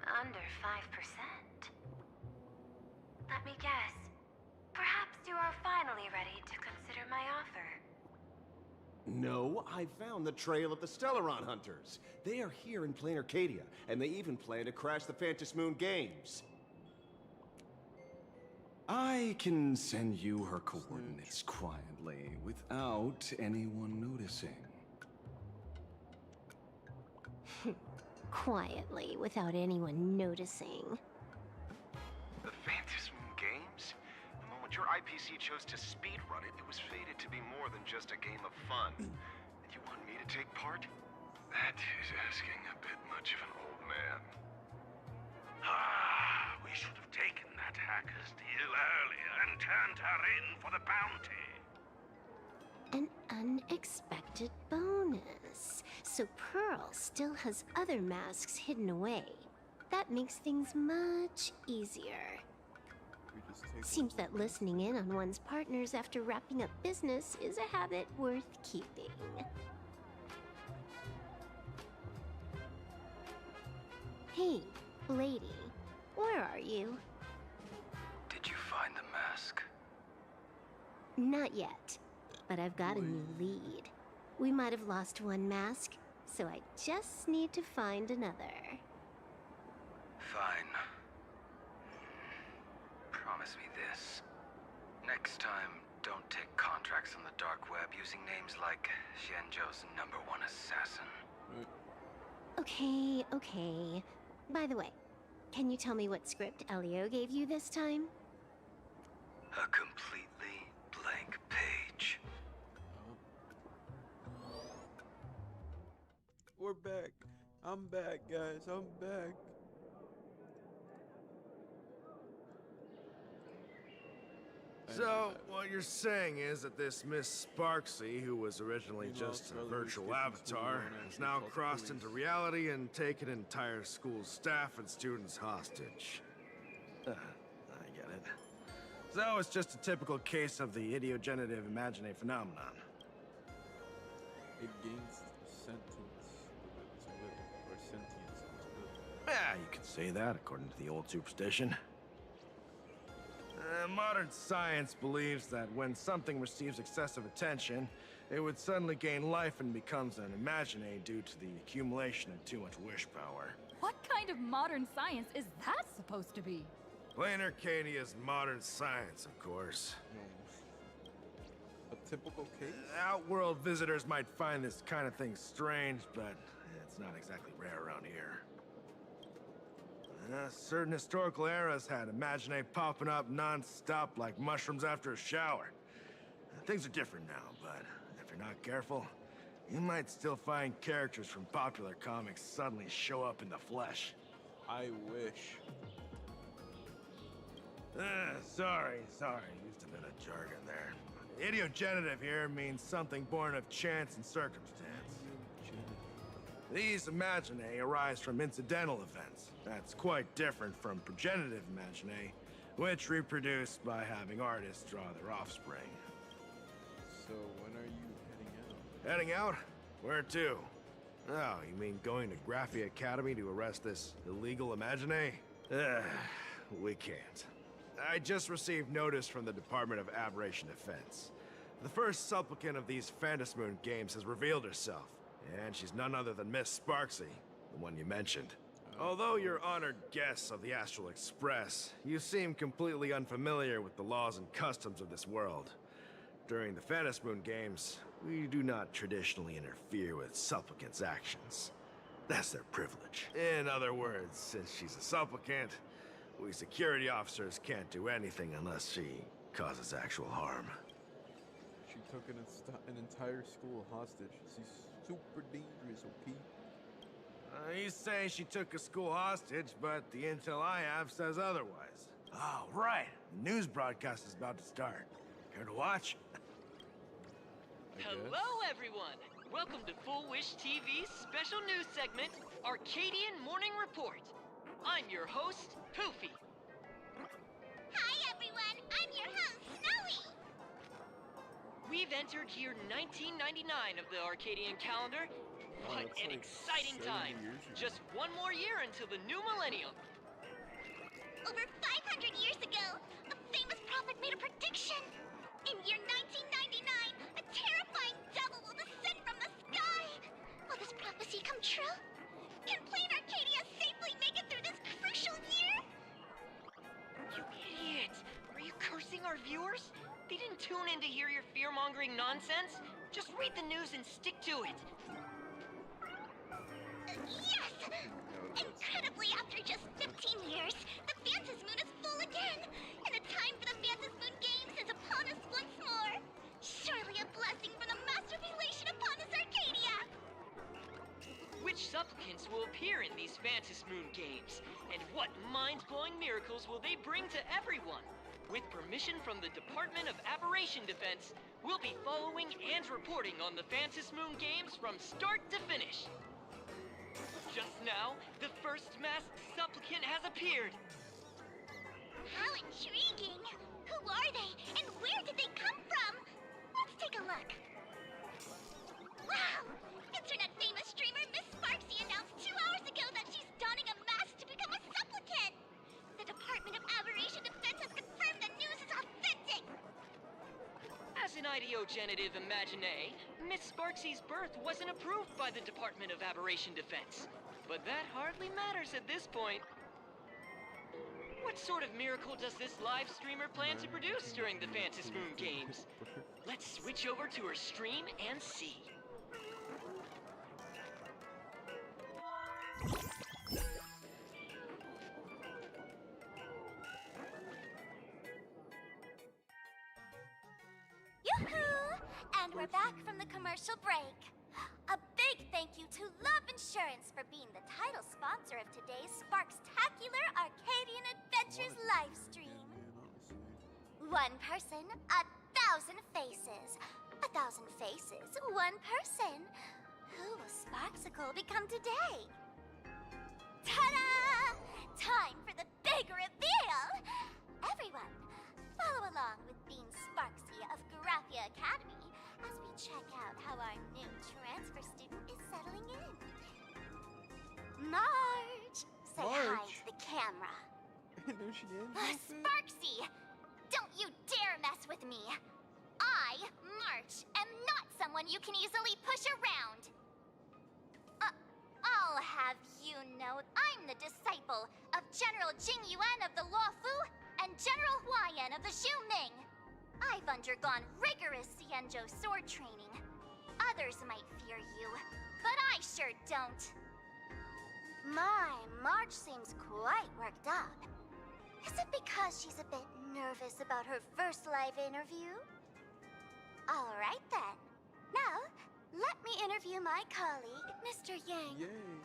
under 5%. Let me guess. Perhaps you are finally ready to consider my offer. No, I found the trail of the Stellaron Hunters. They are here in Planarcadia, and they even plan to crash the Phantom Moon Games. I can send you her coordinates quietly, without anyone noticing. Quietly, without anyone noticing. The Phantom Moon Games? The moment your IPC chose to speedrun it, it was fated to be more than just a game of fun. And you want me to take part? That is asking a bit much of an old man. Ah, we should have taken that hacker's deal earlier and turned her in for the bounty. An unexpected bonus. So Pearl still has other masks hidden away. That makes things much easier. Seems that listening in on one's partners after wrapping up business is a habit worth keeping. Hey, lady, where are you? Did you find the mask? Not yet, but I've got a new lead. We might have lost one mask, so I just need to find another. Fine. Promise me this. Next time, don't take contracts on the dark web using names like Xianzhou's #1 assassin. Okay, okay. By the way, can you tell me what script Elio gave you this time? A completely blank page. We're back. I'm back, guys. I'm back. So, what you're saying is that this Miss Sparksy, who was originally just a virtual avatar, has now crossed into reality and taken an entire school staff and students hostage. I get it. So, it's just a typical case of the idiogenerative imagine phenomenon. It gains sentience to live, or sentience to live. Yeah, you could say that according to the old superstition. Modern science believes that when something receives excessive attention, it would suddenly gain life and becomes an imagine due to the accumulation of too much wish power. What kind of modern science is that supposed to be? Planarcadia's modern science, of course. A typical case? Outworld visitors might find this kind of thing strange, but it's not exactly rare around here. Certain historical eras had imagine popping up non-stop like mushrooms after a shower. Things are different now, but if you're not careful, you might still find characters from popular comics suddenly show up in the flesh. I wish. Sorry, used a bit of jargon there. Idiogenerative here means something born of chance and circumstance. These imaginae arise from incidental events. That's quite different from progenitive imaginae, which reproduce by having artists draw their offspring. So when are you heading out? Heading out? Where to? Oh, you mean going to Graphia Academy to arrest this illegal imaginae? We can't. I just received notice from the Department of Aberration Defense. The first supplicant of these Phantom Moon games has revealed herself. And she's none other than Miss Sparksy, the one you mentioned. Although you're honored guests of the Astral Express, you seem completely unfamiliar with the laws and customs of this world. During the Phantom Moon games, we do not traditionally interfere with supplicants' actions. That's their privilege. In other words, since she's a supplicant, we security officers can't do anything unless she causes actual harm. She took an entire school hostage. She's super dangerous, okay? You say she took a school hostage, but the intel I have says otherwise. Oh, right. The news broadcast is about to start. Care to watch? Hello, everyone. Welcome to Full Wish TV's special news segment, Arcadian Morning Report. I'm your host, Poofy. Hi, everyone. I'm your host, Snowy. We've entered year 1999 of the Arcadian calendar, What that's an like exciting 70 time! years ago. Just one more year until the new millennium. Over 500 years ago, a famous prophet made a prediction. In year 1999, a terrifying devil will descend from the sky. Will this prophecy come true? Can Planarcadia safely make it through this crucial year? You idiot! Are you cursing our viewers? They didn't tune in to hear your fear-mongering nonsense. Just read the news and stick to it. Yes! Incredibly, after just 15 years, the Phantom Moon is full again, and the time for the Phantom Moon Games is upon us once more. Surely a blessing from the Master of Elation upon us, Arcadia! Which supplicants will appear in these Phantom Moon Games? And what mind-blowing miracles will they bring to everyone? With permission from the Department of Aberration Defense, we'll be following and reporting on the Phantom Moon Games from start to finish. Just now, the first masked supplicant has appeared. How intriguing! Who are they, and where did they come from? Let's take a look. Wow! Internet-famous streamer Miss Sparksy announced 2 hours ago that she's donning a mask to become a supplicant. The Department of Aberration Defense has confirmed the news is authentic. As an ideogenitive imagine, Miss Sparksy's birth wasn't approved by the Department of Aberration Defense. But that hardly matters at this point. What sort of miracle does this live streamer plan to produce during the Phantom Moon Games? Let's switch over to her stream and see. Yoo-hoo! And we're back from the commercial break. A big thank you to Love Insurance for being the title sponsor of today's Sparkstacular Arcadian Adventures live stream. One person, 1,000 faces. 1,000 faces, one person. Who will Sparksicle become today? Ta-da! Time for the big reveal! Everyone, follow along with Bean Sparksy of Graphia Academy as we check out how our new transfer student is settling in. Marge! Say hi to the camera. No, she didn't. Sparksy! Don't you dare mess with me! I, March, am not someone you can easily push around! I'll have you know I'm the disciple of General Jing Yuan of the Luofu and General Huayan of the Xiuming. I've undergone rigorous Xianzhou sword training. Others might fear you, but I sure don't. My, March seems quite worked up. Is it because she's a bit nervous about her first live interview? All right then. Now, let me interview my colleague, Mr. Yang. Yang.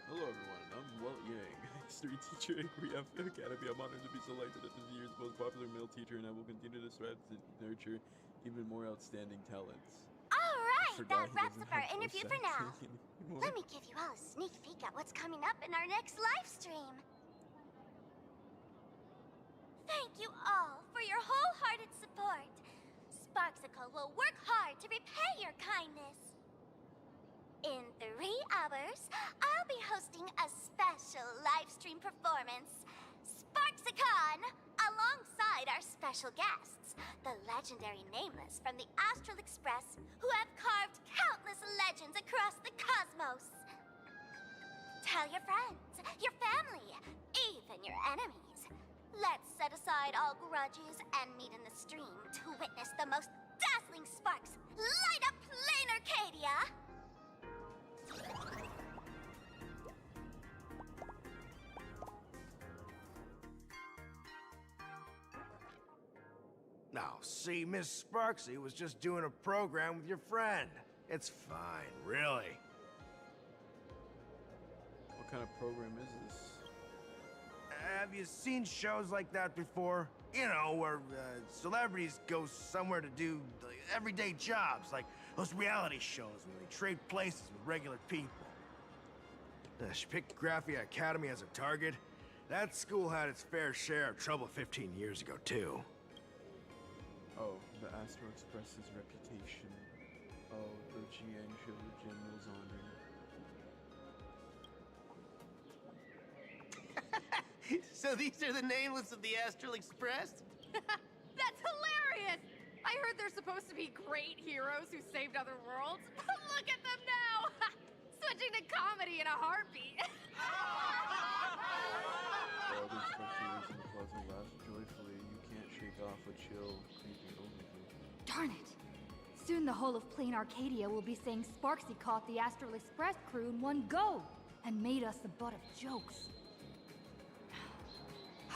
Hello everyone, I'm Walt Yang, history teacher at Graphia Academy. I'm honored to be selected as this year's most popular male teacher, and I will continue to strive to nurture even more outstanding talents. All right, Forgot that he wraps doesn't up our have interview voice for now. acting anymore. Let me give you all a sneak peek at what's coming up in our next live stream. Thank you all for your wholehearted support. Sparksicle will work hard to repay your kindness. In 3 hours, I'll be hosting a special live stream performance, Sparksicon, alongside our special guests, the legendary Nameless from the Astral Express, who have carved countless legends across the cosmos. Tell your friends, your family, even your enemies. Let's set aside all grudges and meet in the stream to witness the most dazzling sparks light up Planarcadia! Now, see, Miss Sparksy was just doing a program with your friend. It's fine, really. What kind of program is this? Have you seen shows like that before? You know, where celebrities go somewhere to do everyday jobs, like those reality shows where they trade places with regular people. She picked Graphia Academy as a target. That school had its fair share of trouble 15 years ago, too. Oh, the Astro Express's reputation. Oh, the Jianzhou General's honor. So these are the nameless of the Astral Express? That's hilarious! I heard they're supposed to be great heroes who saved other worlds, but look at them now! Switching to comedy in a heartbeat. All the spectators in the plaza laugh joyfully. You can't shake off a chill, creepy overview. Darn it! Soon the whole of Planarcadia will be saying Sparksy caught the Astral Express crew in one go and made us the butt of jokes.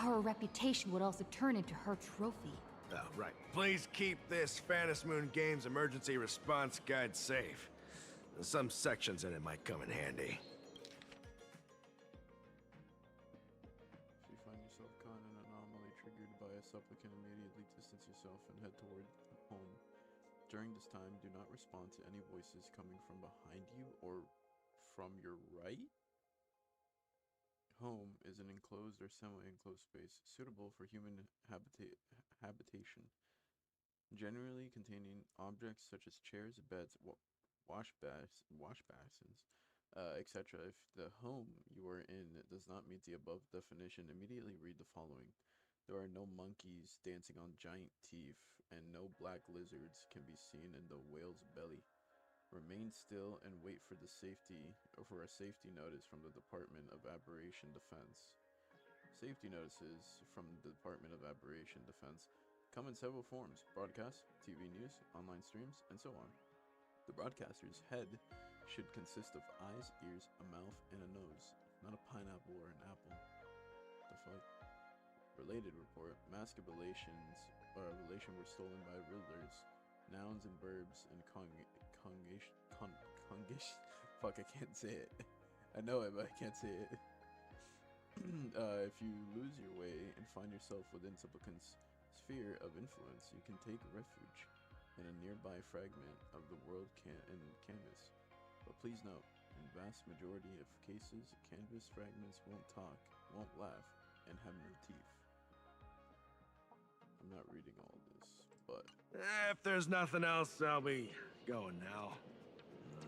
Our reputation would also turn into her trophy. Oh, right. Please keep this Phantom Moon Games emergency response guide safe. Some sections in it might come in handy. If you find yourself caught in an anomaly triggered by a supplicant, immediately distance yourself and head toward home. During this time, do not respond to any voices coming from behind you or from your right. Home is an enclosed or semi-enclosed space suitable for human habitation, generally containing objects such as chairs, beds, wash basins, etc. If the home you are in does not meet the above definition, immediately read the following. There are no monkeys dancing on giant teeth, and no black lizards can be seen in the whale's belly. Remain still and wait for a safety notice from the Department of Aberration Defense. Safety notices from the Department of Aberration Defense come in several forms: broadcast, TV news, online streams, and so on. The broadcaster's head should consist of eyes, ears, a mouth, and a nose, not a pineapple or an apple. The fuck? Related report: mask ablations relation were stolen by rulers. Nouns and verbs and fuck, I can't say it. I know it, but I can't say it. If you lose your way and find yourself within Supplicant's sphere of influence, you can take refuge in a nearby fragment of the world canvas. But please note, in vast majority of cases, canvas fragments won't talk, won't laugh, and have no teeth. I'm not reading all this, but... If there's nothing else, I'll be going now.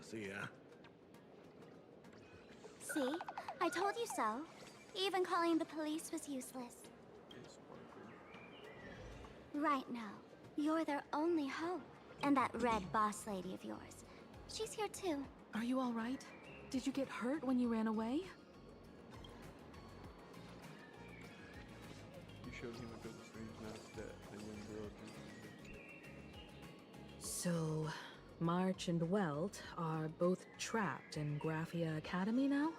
See ya. See? I told you so. Even calling the police was useless. Right now, you're their only hope. And that red boss lady of yours. She's here too. Are you all right? Did you get hurt when you ran away? You showed him a good strange mask that a young girl drew. So, March and Welt are both trapped in Graphia Academy now?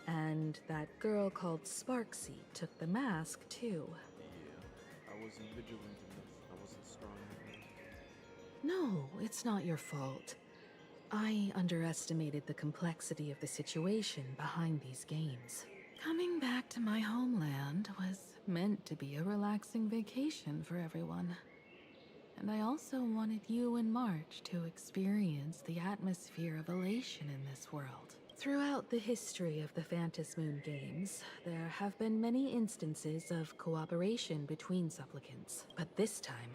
And that girl called Sparksy took the mask too. Yeah, I wasn't vigilant enough. I wasn't strong enough. No, it's not your fault. I underestimated the complexity of the situation behind these games. Coming back to my homeland was meant to be a relaxing vacation for everyone. And I also wanted you and March to experience the atmosphere of elation in this world. Throughout the history of the Phantom Moon games, there have been many instances of cooperation between supplicants. But this time,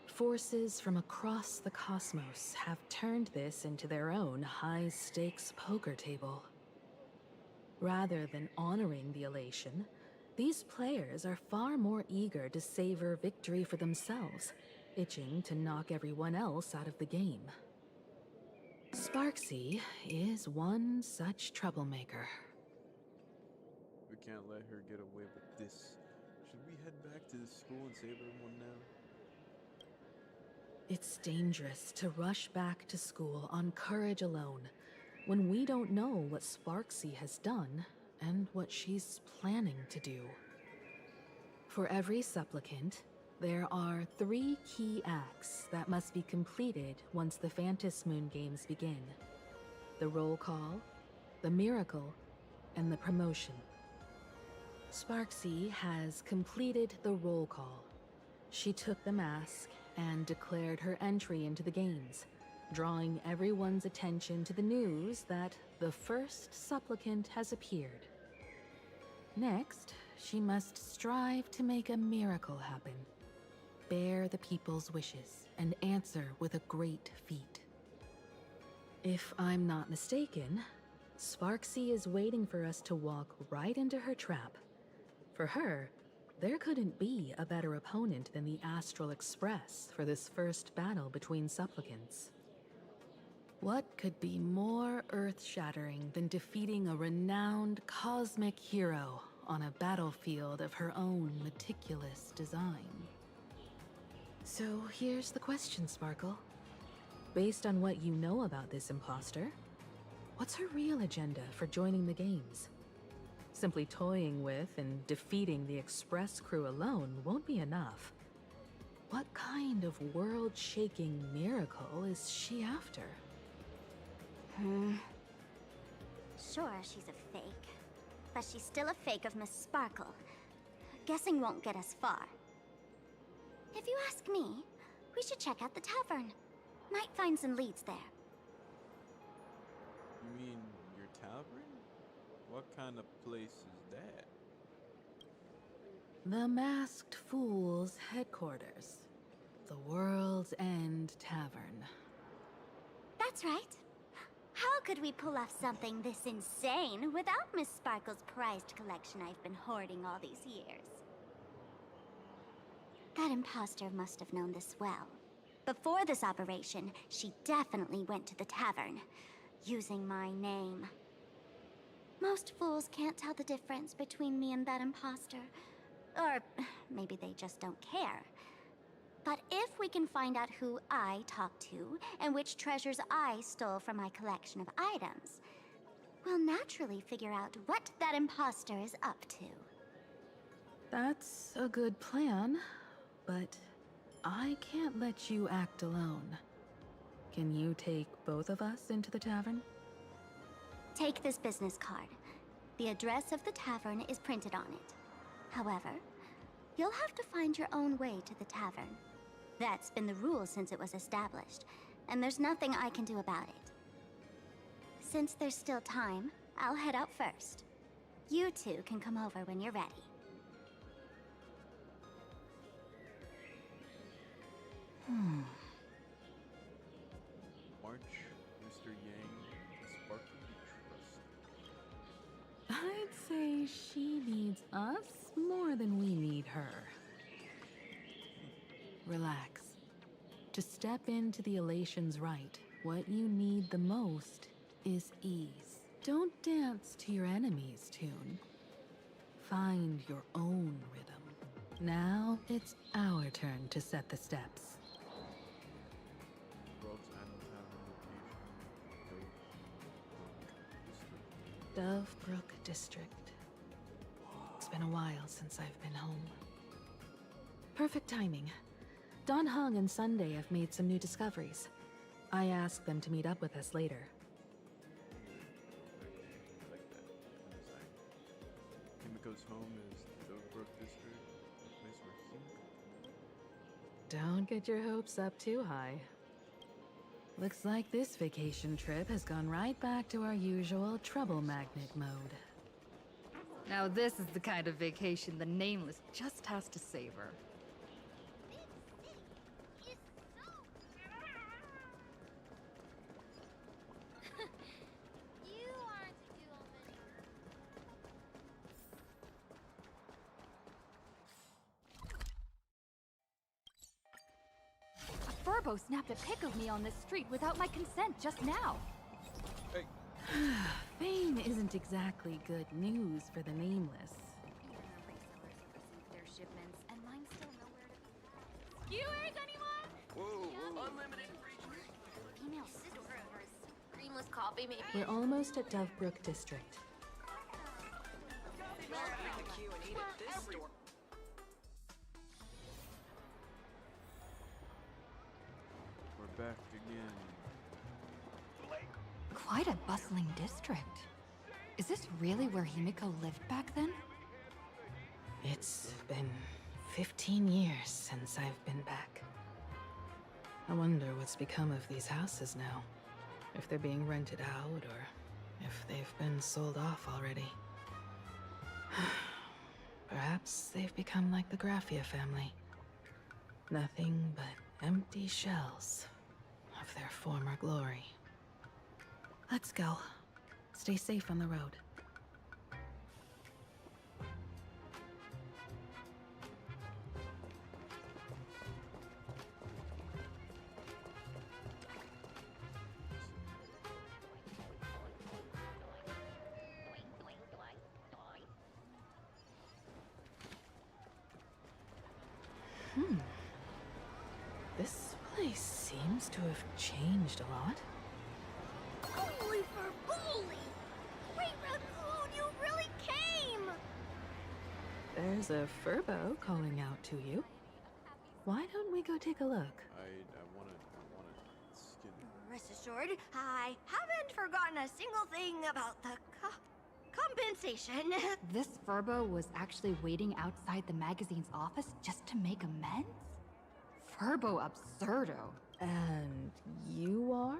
forces from across the cosmos have turned this into their own high-stakes poker table. Rather than honoring the elation, these players are far more eager to savor victory for themselves, itching to knock everyone else out of the game. Sparksy is one such troublemaker. We can't let her get away with this. Should we head back to the school and save everyone now? It's dangerous to rush back to school on courage alone, when we don't know what Sparksy has done and what she's planning to do. For every supplicant, there are 3 key acts that must be completed once the Phantom Moon games begin. The roll call, the miracle, and the promotion. Sparksy has completed the roll call. She took the mask and declared her entry into the games, drawing everyone's attention to the news that the first supplicant has appeared. Next, she must strive to make a miracle happen. Bear the people's wishes and answer with a great feat. If I'm not mistaken, Sparksy is waiting for us to walk right into her trap. For her, there couldn't be a better opponent than the Astral Express for this first battle between supplicants. What could be more earth-shattering than defeating a renowned cosmic hero on a battlefield of her own meticulous design? So here's the question, Sparkle. Based on what you know about this imposter, what's her real agenda for joining the games? Simply toying with and defeating the Express crew alone won't be enough. What kind of world-shaking miracle is she after? Sure, she's a fake. But she's still a fake of Miss Sparkle. Guessing won't get us far. If you ask me, we should check out the tavern. Might find some leads there. You mean your tavern? What kind of place is that? The Masked Fool's headquarters. The World's End Tavern. That's right. How could we pull off something this insane without Miss Sparkle's prized collection I've been hoarding all these years? That imposter must have known this well. Before this operation, she definitely went to the tavern, using my name. Most fools can't tell the difference between me and that imposter. Or maybe they just don't care. But if we can find out who I talked to, and which treasures I stole from my collection of items, we'll naturally figure out what that imposter is up to. That's a good plan, but I can't let you act alone. Can you take both of us into the tavern? Take this business card. The address of the tavern is printed on it. However, you'll have to find your own way to the tavern. That's been the rule since it was established, and there's nothing I can do about it. Since there's still time, I'll head out first. You two can come over when you're ready. March, Mr. Yang, Sparky trust. I'd say she needs us more than we need her. Relax. To step into the Elation's right, what you need the most is ease. Don't dance to your enemy's tune. Find your own rhythm. Now it's our turn to set the steps. World's End Tavern location. Dovebrook District. It's been a while since I've been home. Perfect timing. Don Hung and Sunday have made some new discoveries. I asked them to meet up with us later. I like that. Himiko's home is Dovebrook District, the place where Himiko. Don't get your hopes up too high. Looks like this vacation trip has gone right back to our usual trouble magnet mode. Now this is the kind of vacation the Nameless just has to savor. Furbo snapped a pic of me on this street without my consent just now. Hey. Fame isn't exactly good news for the Nameless. Their shipments, and mine's still nowhere to be found. Skewers, anyone? Whoa, unlimited free drink. Female sister. Creamless coffee, maybe? We're almost at Dovebrook District. We're back again. Quite a bustling district. Is this really where Himiko lived back then? It's been 15 years since I've been back. I wonder what's become of these houses now. If they're being rented out, or if they've been sold off already. Perhaps they've become like the Graphia family. Nothing but empty shells of their former glory. Let's go. Stay safe on the road. This place seems to have changed a lot. Holy for bully! Great Raccoon, you really came! There's a Furbo calling out to you. Why don't we go take a look? I wanna skin it. Rest assured, I haven't forgotten a single thing about the compensation. This Furbo was actually waiting outside the magazine's office just to make amends? Furbo absurdo. And you are?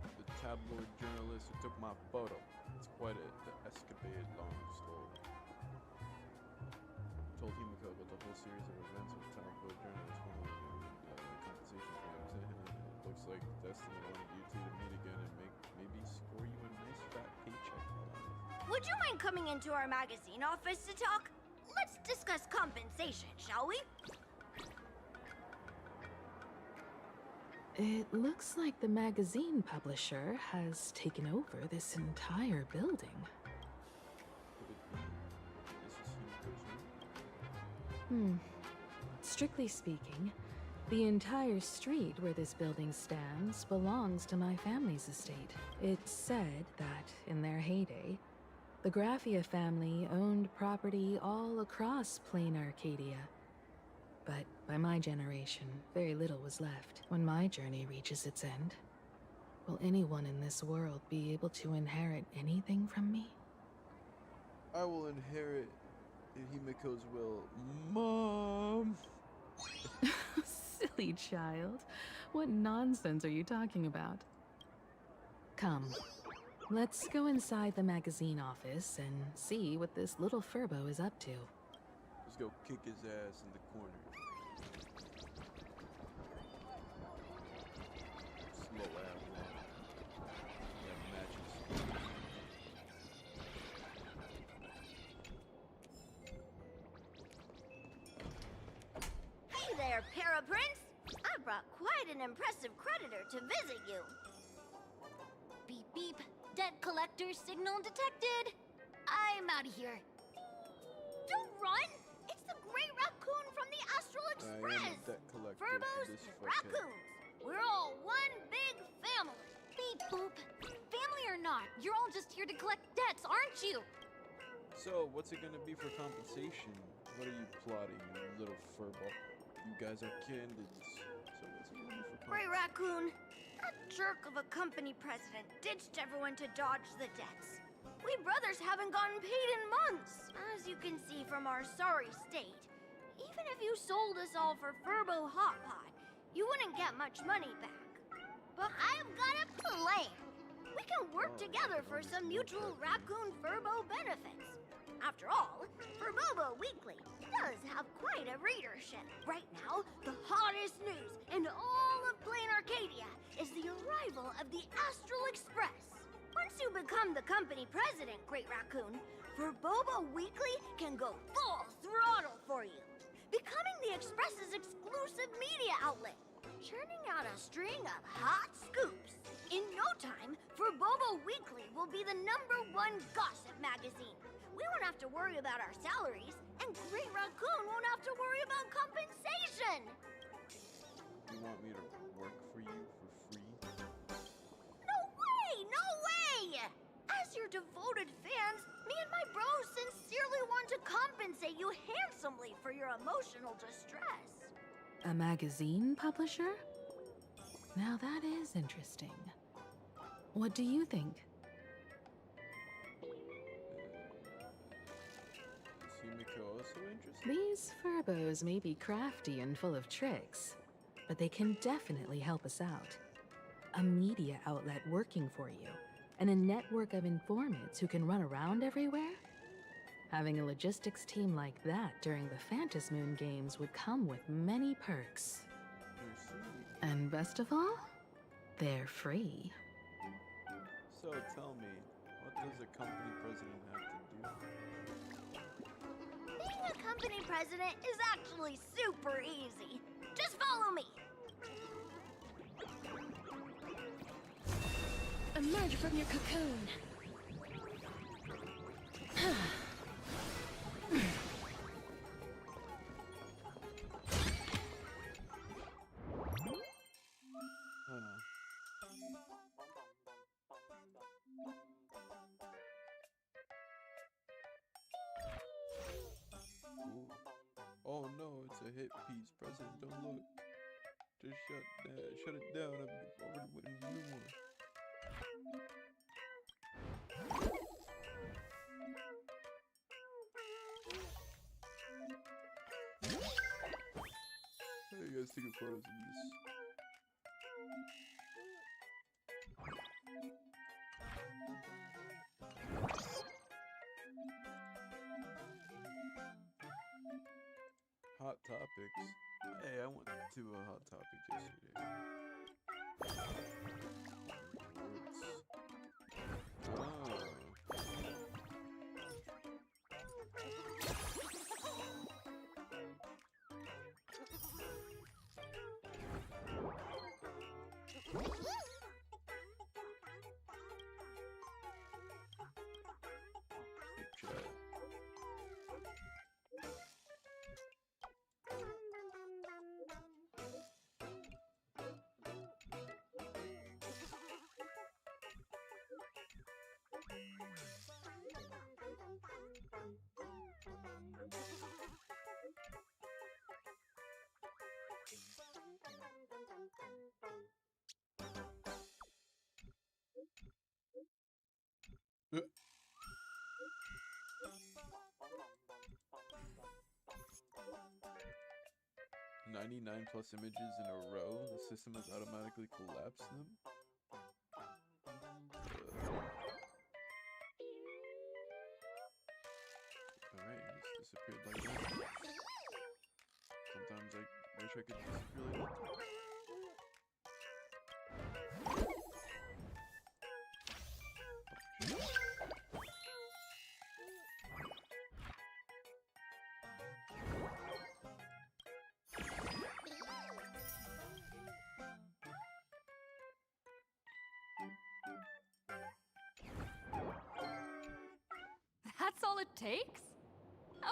The tabloid journalist who took my photo. It's quite the escapade, long story. Told Himiko about the whole series of events with tabloid journalist wanted compensation for him. It looks like Destiny wanted you two to meet again and maybe score you a nice fat paycheck. Would you mind coming into our magazine office to talk? Let's discuss compensation, shall we? It looks like the magazine publisher has taken over this entire building. Strictly speaking, the entire street where this building stands belongs to my family's estate. It's said that, in their heyday, the Graphia family owned property all across Planarcadia. But by my generation, very little was left. When my journey reaches its end, will anyone in this world be able to inherit anything from me? I will inherit in Himiko's will. Mom! Silly child. What nonsense are you talking about? Come, let's go inside the magazine office and see what this little Furbo is up to. Let's go kick his ass in the corner. Slow ass walk. That matches. Hey there, Paraprince! I brought quite an impressive creditor to visit you. Beep beep. Debt collector signal detected. I'm out of here. Don't run! It's the Great Raccoon from the Astral I am Express! a debt collector. Furbos This and fuckhead. raccoons! We're all one big family! Beep boop. Family or not, you're all just here to collect debts, aren't you? So, what's it gonna be for compensation? What are you plotting, you little furball? You guys are candidates. So, what's it gonna be for Great compensation? Raccoon, that jerk of a company president ditched everyone to dodge the debts. We brothers haven't gotten paid in months, as you can see from our sorry state. Even if you sold us all for Furbo Hot Pot, you wouldn't get much money back. But I've got a plan. We can work together for some mutual Raccoon-Furbo benefits. After all, Furbobo Weekly does have quite a readership. Right now, the hottest news in all of Planarcadia is the arrival of the Astral Express. Once you become the company president, Great Raccoon, Furbobo Weekly can go full throttle for you, becoming the Express's exclusive media outlet, churning out a string of hot scoops. In no time, Furbobo Weekly will be the #1 gossip magazine. We won't have to worry about our salaries, and Great Raccoon won't have to worry about compensation. You want me to work for you for free? No way! No way! As your devoted fans, me and my bros sincerely want to compensate you handsomely for your emotional distress. A magazine publisher? Now that is interesting. What do you think? Is Himiko also interested? These Furbos may be crafty and full of tricks, but they can definitely help us out. A media outlet working for you, and a network of informants who can run around everywhere? Having a logistics team like that during the Phantasmoon games would come with many perks. And best of all, they're free. So tell me, what does a company president have to do? Being a company president is actually super easy. Just follow me. Emerge from your cocoon. Ooh. Oh no, it's a hit piece. President, don't look. Just shut it down. I've already written a new one. Hey, you guys taking photos of this? Hot topics. Hey, I went to a hot topic yesterday. Uh. 99 plus images in a row, the system has automatically collapsed them? Alright, he just disappeared like that. Sometimes I wish I could disappear like that. That's all it takes?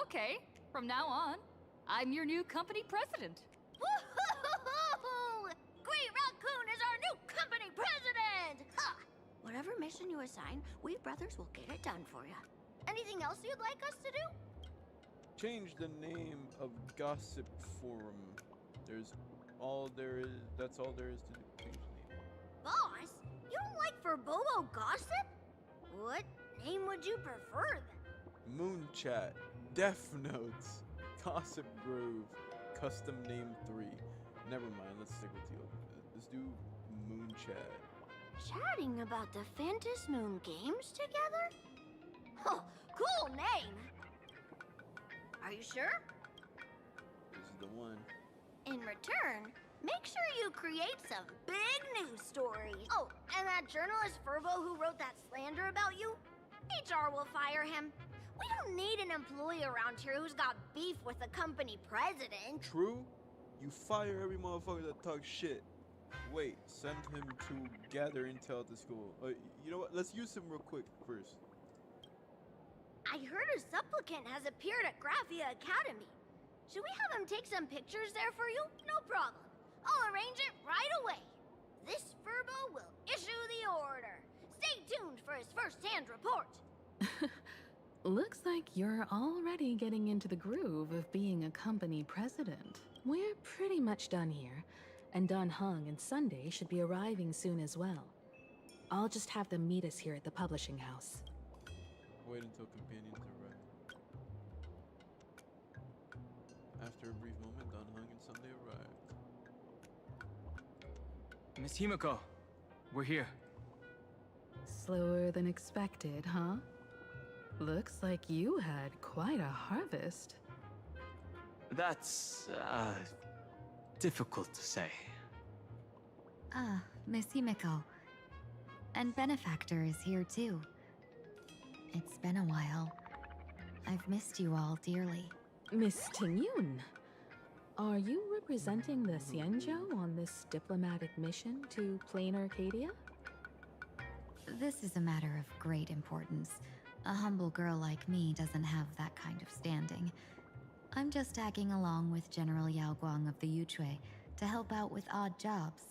Okay, from now on, I'm your new company president. Woo-hoo-hoo-hoo! Great Raccoon is our new company president! Ha! Whatever mission you assign, we brothers will get it done for you. Anything else you'd like us to do? Change the name of Gossip Forum. That's all there is to do. Change the name. Boss, you don't like Verbobo gossip? What name would you prefer then? Moon Chat, Death Notes, Gossip Grove, Custom Name 3. Never mind, let's stick with you. Let's do Moon Chat. Chatting about the Phantom Moon games together? Oh, cool name! Are you sure? This is the one. In return, make sure you create some big news stories. Oh, and that journalist Furbo who wrote that slander about you? HR will fire him. We don't need an employee around here who's got beef with the company president. True? You fire every motherfucker that talks shit. Wait, send him to gather intel at the school. You know what? Let's use him real quick first. I heard a supplicant has appeared at Graphia Academy. Should we have him take some pictures there for you? No problem. I'll arrange it right away. This Furbo will issue the order. Stay tuned for his first-hand report. Looks like you're already getting into the groove of being a company president. We're pretty much done here, and Dun Hung and Sunday should be arriving soon as well. I'll just have them meet us here at the publishing house. Wait until companions arrive. After a brief moment, Dun Hung and Sunday arrived. Miss Himiko, we're here. Slower than expected, huh? Looks like you had quite a harvest. That's, difficult to say. Miss Himiko. And Benefactor is here too. It's been a while. I've missed you all dearly. Miss Tingyun, are you representing the Xianzhou on this diplomatic mission to Planarcadia? This is a matter of great importance. A humble girl like me doesn't have that kind of standing. I'm just tagging along with General Yao Guang of the Yuchui to help out with odd jobs.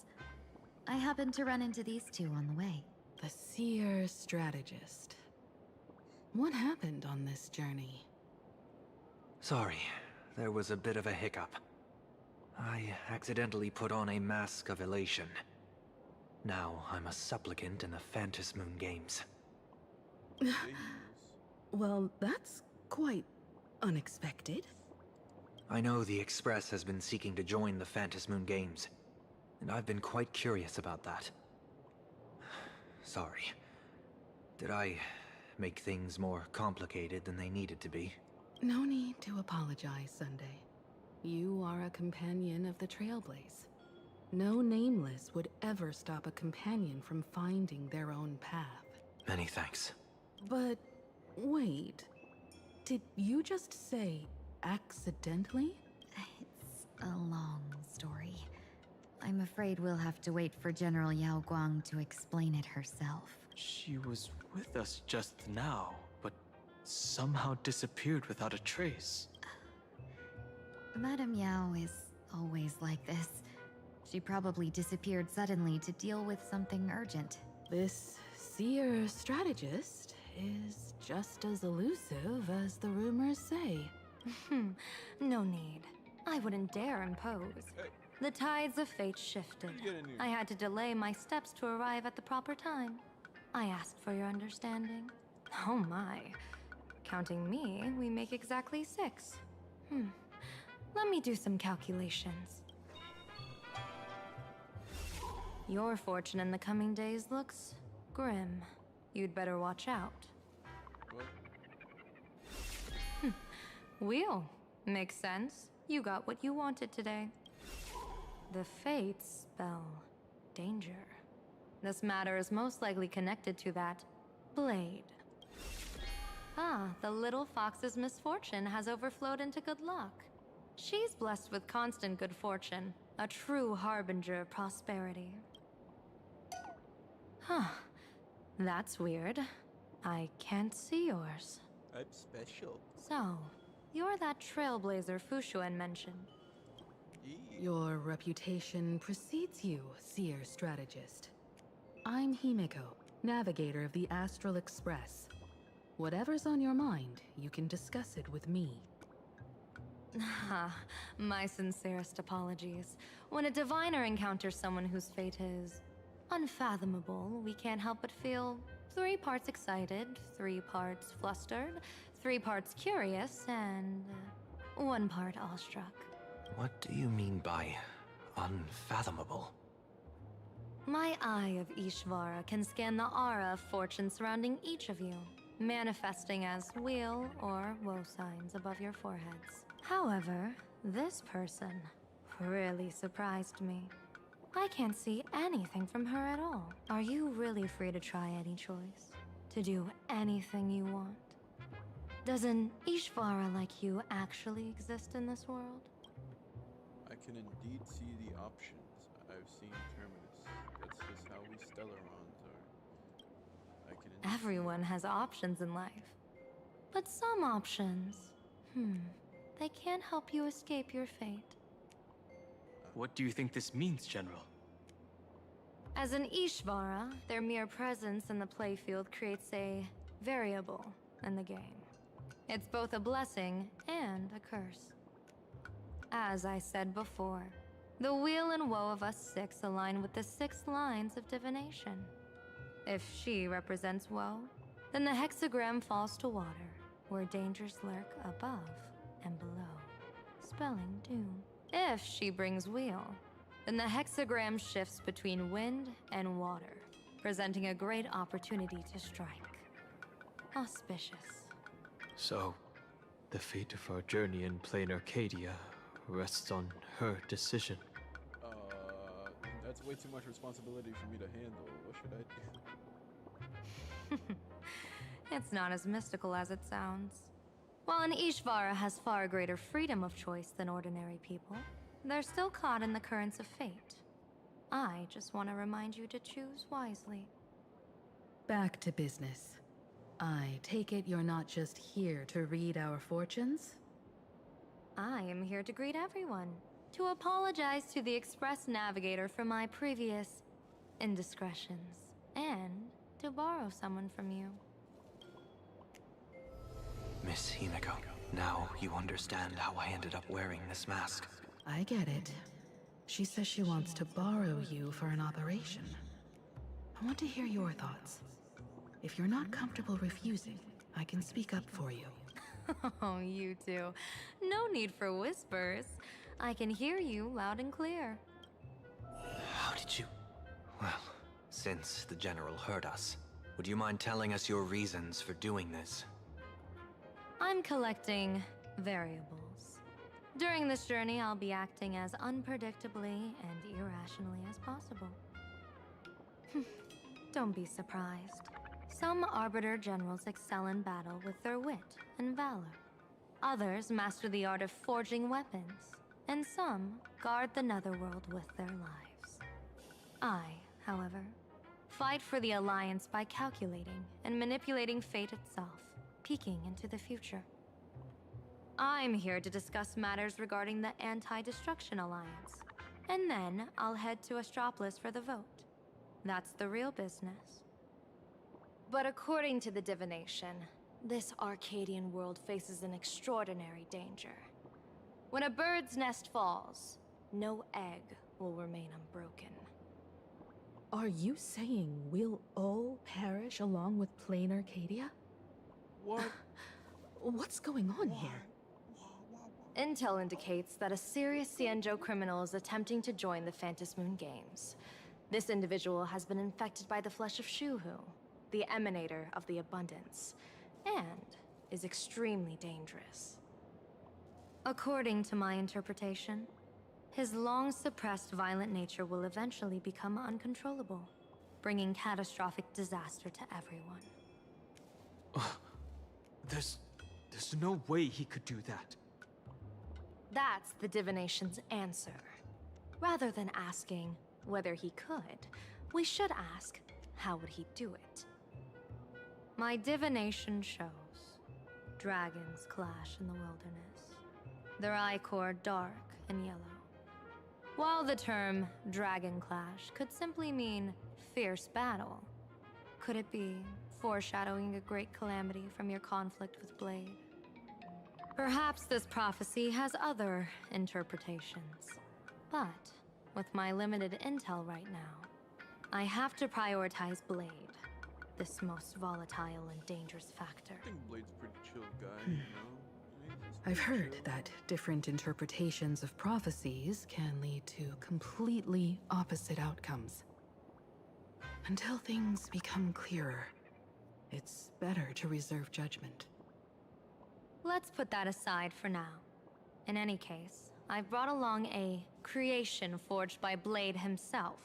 I happened to run into these two on the way. The seer strategist. What happened on this journey? Sorry, there was a bit of a hiccup. I accidentally put on a mask of elation. Now I'm a supplicant in the Phantom Moon Games. Well, that's quite unexpected. I know the Express has been seeking to join the Phantom Moon Games, and I've been quite curious about that. Sorry. Did I make things more complicated than they needed to be? No need to apologize, Sunday. You are a companion of the Trailblaze. No Nameless would ever stop a companion from finding their own path. Many thanks. But wait, did you just say accidentally? It's a long story. I'm afraid we'll have to wait for General Yao Guang to explain it herself. She was with us just now, but somehow disappeared without a trace. Madame Yao is always like this. She probably disappeared suddenly to deal with something urgent. This seer strategist is just as elusive as the rumors say. No need. I wouldn't dare impose. The tides of fate shifted. I had to delay my steps to arrive at the proper time. I asked for your understanding. Oh my. Counting me, we make exactly 6. Let me do some calculations. Your fortune in the coming days looks grim. You'd better watch out. Wheel. Makes sense. You got what you wanted today. The fates spell danger. This matter is most likely connected to that blade. Ah, the little fox's misfortune has overflowed into good luck. She's blessed with constant good fortune, a true harbinger of prosperity. Huh. That's weird. I can't see yours. I'm special. So, you're that trailblazer Fuxuan mentioned. Your reputation precedes you, seer strategist. I'm Himeko, navigator of the Astral Express. Whatever's on your mind, you can discuss it with me. My sincerest apologies. When a diviner encounters someone whose fate is unfathomable, we can't help but feel 3 parts excited, 3 parts flustered, 3 parts curious, and 1 part awestruck. What do you mean by unfathomable? My eye of Ishvara can scan the aura of fortune surrounding each of you, manifesting as weal or woe signs above your foreheads. However, this person really surprised me. I can't see anything from her at all. Are you really free to try any choice? To do anything you want? Does an Ishvara like you actually exist in this world? I can indeed see the options. I've seen Terminus. That's just how we Stellarons are. I can Everyone has options in life. But some options, they can't help you escape your fate. What do you think this means, General? As an Ishvara, their mere presence in the playfield creates a variable in the game. It's both a blessing and a curse. As I said before, the weal and woe of us 6 align with the 6 lines of divination. If she represents woe, then the hexagram falls to water, where dangers lurk above and below, spelling doom. If she brings weal, then the hexagram shifts between wind and water, presenting a great opportunity to strike. Auspicious. So, the fate of our journey in Planarcadia rests on her decision. That's way too much responsibility for me to handle. What should I do? It's not as mystical as it sounds. While an Ishvara has far greater freedom of choice than ordinary people, they're still caught in the currents of fate. I just want to remind you to choose wisely. Back to business. I take it you're not just here to read our fortunes? I am here to greet everyone, to apologize to the Express Navigator for my previous indiscretions, and to borrow someone from you. Miss Himeko, now you understand how I ended up wearing this mask. I get it. She says she wants to borrow you for an operation. I want to hear your thoughts. If you're not comfortable refusing, I can speak up for you. Oh, you two. No need for whispers. I can hear you loud and clear. How did you... Well, since the General heard us, would you mind telling us your reasons for doing this? I'm collecting variables. During this journey, I'll be acting as unpredictably and irrationally as possible. Don't be surprised. Some Arbiter Generals excel in battle with their wit and valor. Others master the art of forging weapons, and some guard the Netherworld with their lives. I, however, fight for the Alliance by calculating and manipulating fate itself, peeking into the future. I'm here to discuss matters regarding the Anti-Destruction Alliance, and then I'll head to Astropolis for the vote. That's the real business. But according to the divination, this Arcadian world faces an extraordinary danger. When a bird's nest falls, no egg will remain unbroken. Are you saying we'll all perish along with Planarcadia? What? What's going on here? Intel indicates that a serious Xianzhou criminal is attempting to join the Phantom Moon Games. This individual has been infected by the flesh of Shuhu, the emanator of the abundance, and is extremely dangerous. According to my interpretation, his long-suppressed violent nature will eventually become uncontrollable, bringing catastrophic disaster to everyone. There's no way he could do that. That's the divination's answer. Rather than asking whether he could, we should ask, how would he do it? My divination shows dragons clash in the wilderness, their ichor dark and yellow. While the term dragon clash could simply mean fierce battle, could it be foreshadowing a great calamity from your conflict with Blade? Perhaps this prophecy has other interpretations, but with my limited intel right now, I have to prioritize Blade, this most volatile and dangerous factor. I think Blade's a pretty chill guy, you know? I've heard that different interpretations of prophecies can lead to completely opposite outcomes. Until things become clearer, it's better to reserve judgment. Let's put that aside for now. In any case, I've brought along a creation forged by Blade himself.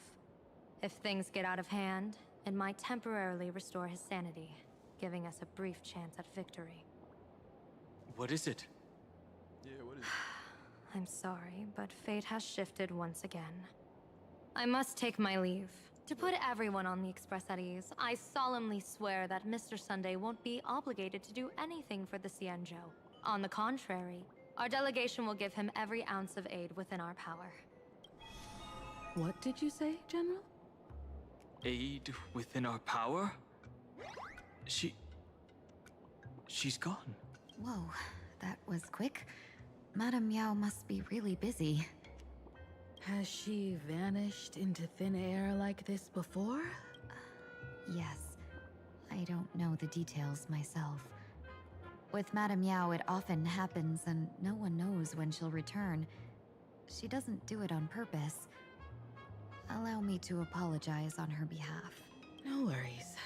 If things get out of hand, it might temporarily restore his sanity, giving us a brief chance at victory. What is it? Yeah, what is it? I'm sorry, but fate has shifted once again. I must take my leave. To put everyone on the Express at ease, I solemnly swear that Mr. Sunday won't be obligated to do anything for the Xianzhou. On the contrary, our delegation will give him every ounce of aid within our power. What did you say, General? Aid within our power? She's gone. Whoa, that was quick. Madame Yao must be really busy. Has she vanished into thin air like this before? Yes. I don't know the details myself. With Madame Yao, it often happens and no one knows when she'll return. She doesn't do it on purpose. Allow me to apologize on her behalf. No worries.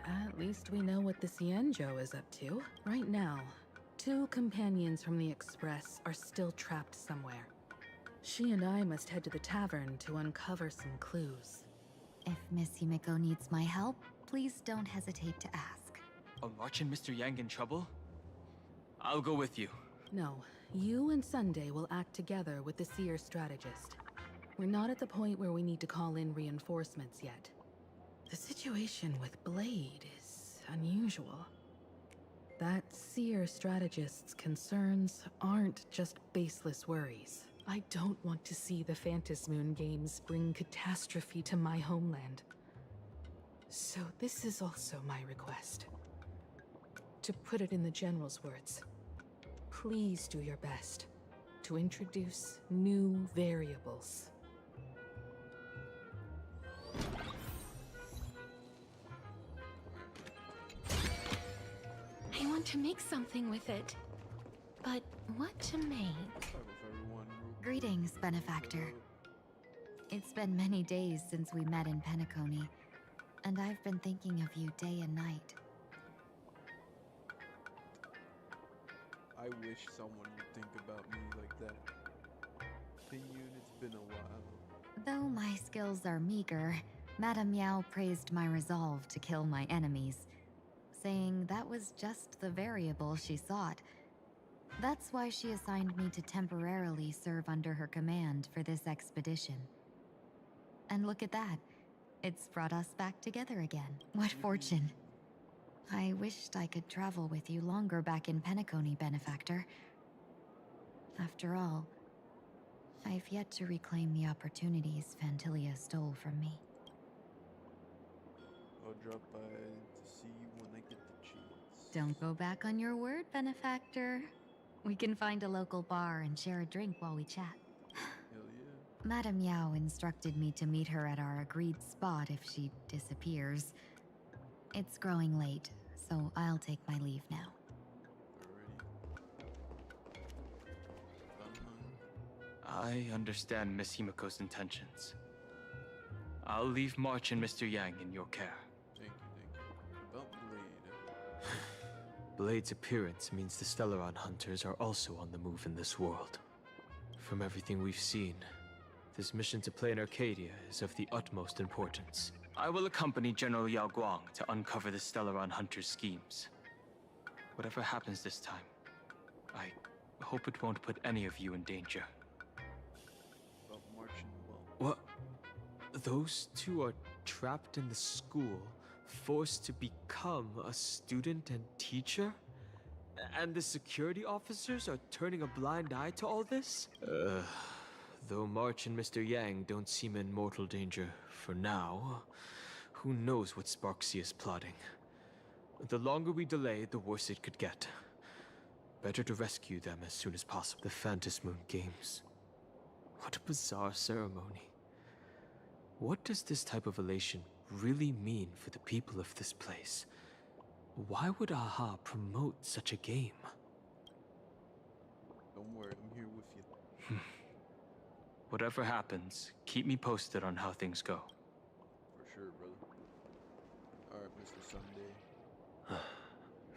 At least we know what the Xianzhou is up to. Right now, 2 companions from the Express are still trapped somewhere. She and I must head to the tavern to uncover some clues. If Miss Himeko needs my help, please don't hesitate to ask. Are March and Mr. Yang in trouble? I'll go with you. No, you and Sunday will act together with the Seer strategist. We're not at the point where we need to call in reinforcements yet. The situation with Blade is unusual. That Seer strategist's concerns aren't just baseless worries. I don't want to see the Phantasmoon games bring catastrophe to my homeland. So this is also my request. To put it in the General's words, please do your best to introduce new variables. I want to make something with it. But what to make? Greetings, Benefactor. It's been many days since we met in Penacony, and I've been thinking of you day and night. I wish someone would think about me like that. Pingyun, it's been a while. Though my skills are meager, Madame Yao praised my resolve to kill my enemies, saying that was just the variable she sought. That's why she assigned me to temporarily serve under her command for this expedition. And look at that. It's brought us back together again. What fortune. I wished I could travel with you longer back in Penacony, Benefactor. After all, I've yet to reclaim the opportunities Phantilia stole from me. I'll drop by to see you when I get the chance. Don't go back on your word, Benefactor. We can find a local bar and share a drink while we chat. Hell yeah. Madame Yao instructed me to meet her at our agreed spot if she disappears. It's growing late, so I'll take my leave now. I understand Miss Himiko's intentions. I'll leave March and Mr. Yang in your care. Thank you. About Blade. Blade's appearance means the Stellaron hunters are also on the move in this world. From everything we've seen, this mission to Planarcadia is of the utmost importance. I will accompany General Yao Guang to uncover the Stellaron hunters' schemes. Whatever happens this time, I hope it won't put any of you in danger. About marching well. What? Those two are trapped in the school, forced to become a student and teacher? And the security officers are turning a blind eye to all this? Though March and Mr. Yang don't seem in mortal danger for now, who knows what Sparksea is plotting. The longer we delay, the worse it could get. Better to rescue them as soon as possible. The Phantasmoon Games. What a bizarre ceremony. What does this type of elation really mean for the people of this place? Why would Aha promote such a game? Don't worry, I'm here with you. Whatever happens, keep me posted on how things go. For sure, brother. Alright, Mr. Sunday.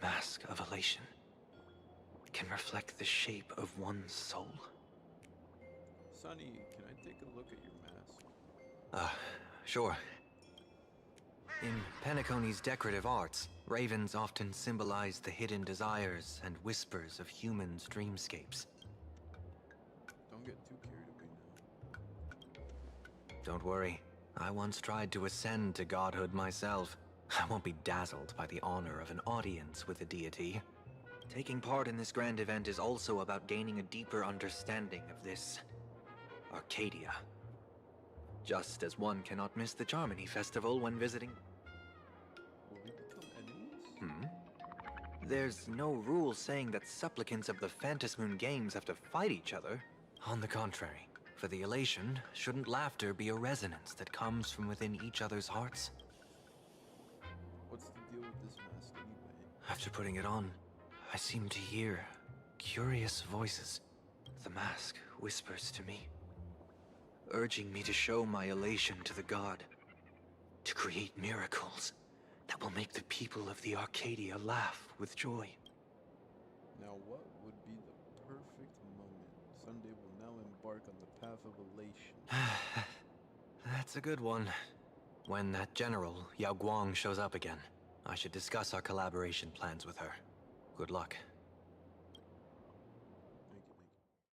Mask of elation can reflect the shape of one's soul. Sonny, can I take a look at your mask? Sure. In Penacony's decorative arts, ravens often symbolize the hidden desires and whispers of humans' dreamscapes. Don't get too carried away now. Don't worry. I once tried to ascend to godhood myself. I won't be dazzled by the honor of an audience with a deity. Taking part in this grand event is also about gaining a deeper understanding of this Arcadia. Just as one cannot miss the Charmony Festival when visiting. Will we become enemies? There's no rule saying that supplicants of the Phantasmoon Games have to fight each other. On the contrary, for the elation, shouldn't laughter be a resonance that comes from within each other's hearts? What's the deal with this mask anyway? After putting it on, I seem to hear curious voices. The mask whispers to me, urging me to show my elation to the god, to create miracles that will make the people of the Arcadia laugh with joy. Now what would be the perfect moment? Sunday will now embark on the path of elation. That's a good one. When that general, Yao Guang, shows up again, I should discuss our collaboration plans with her. Good luck.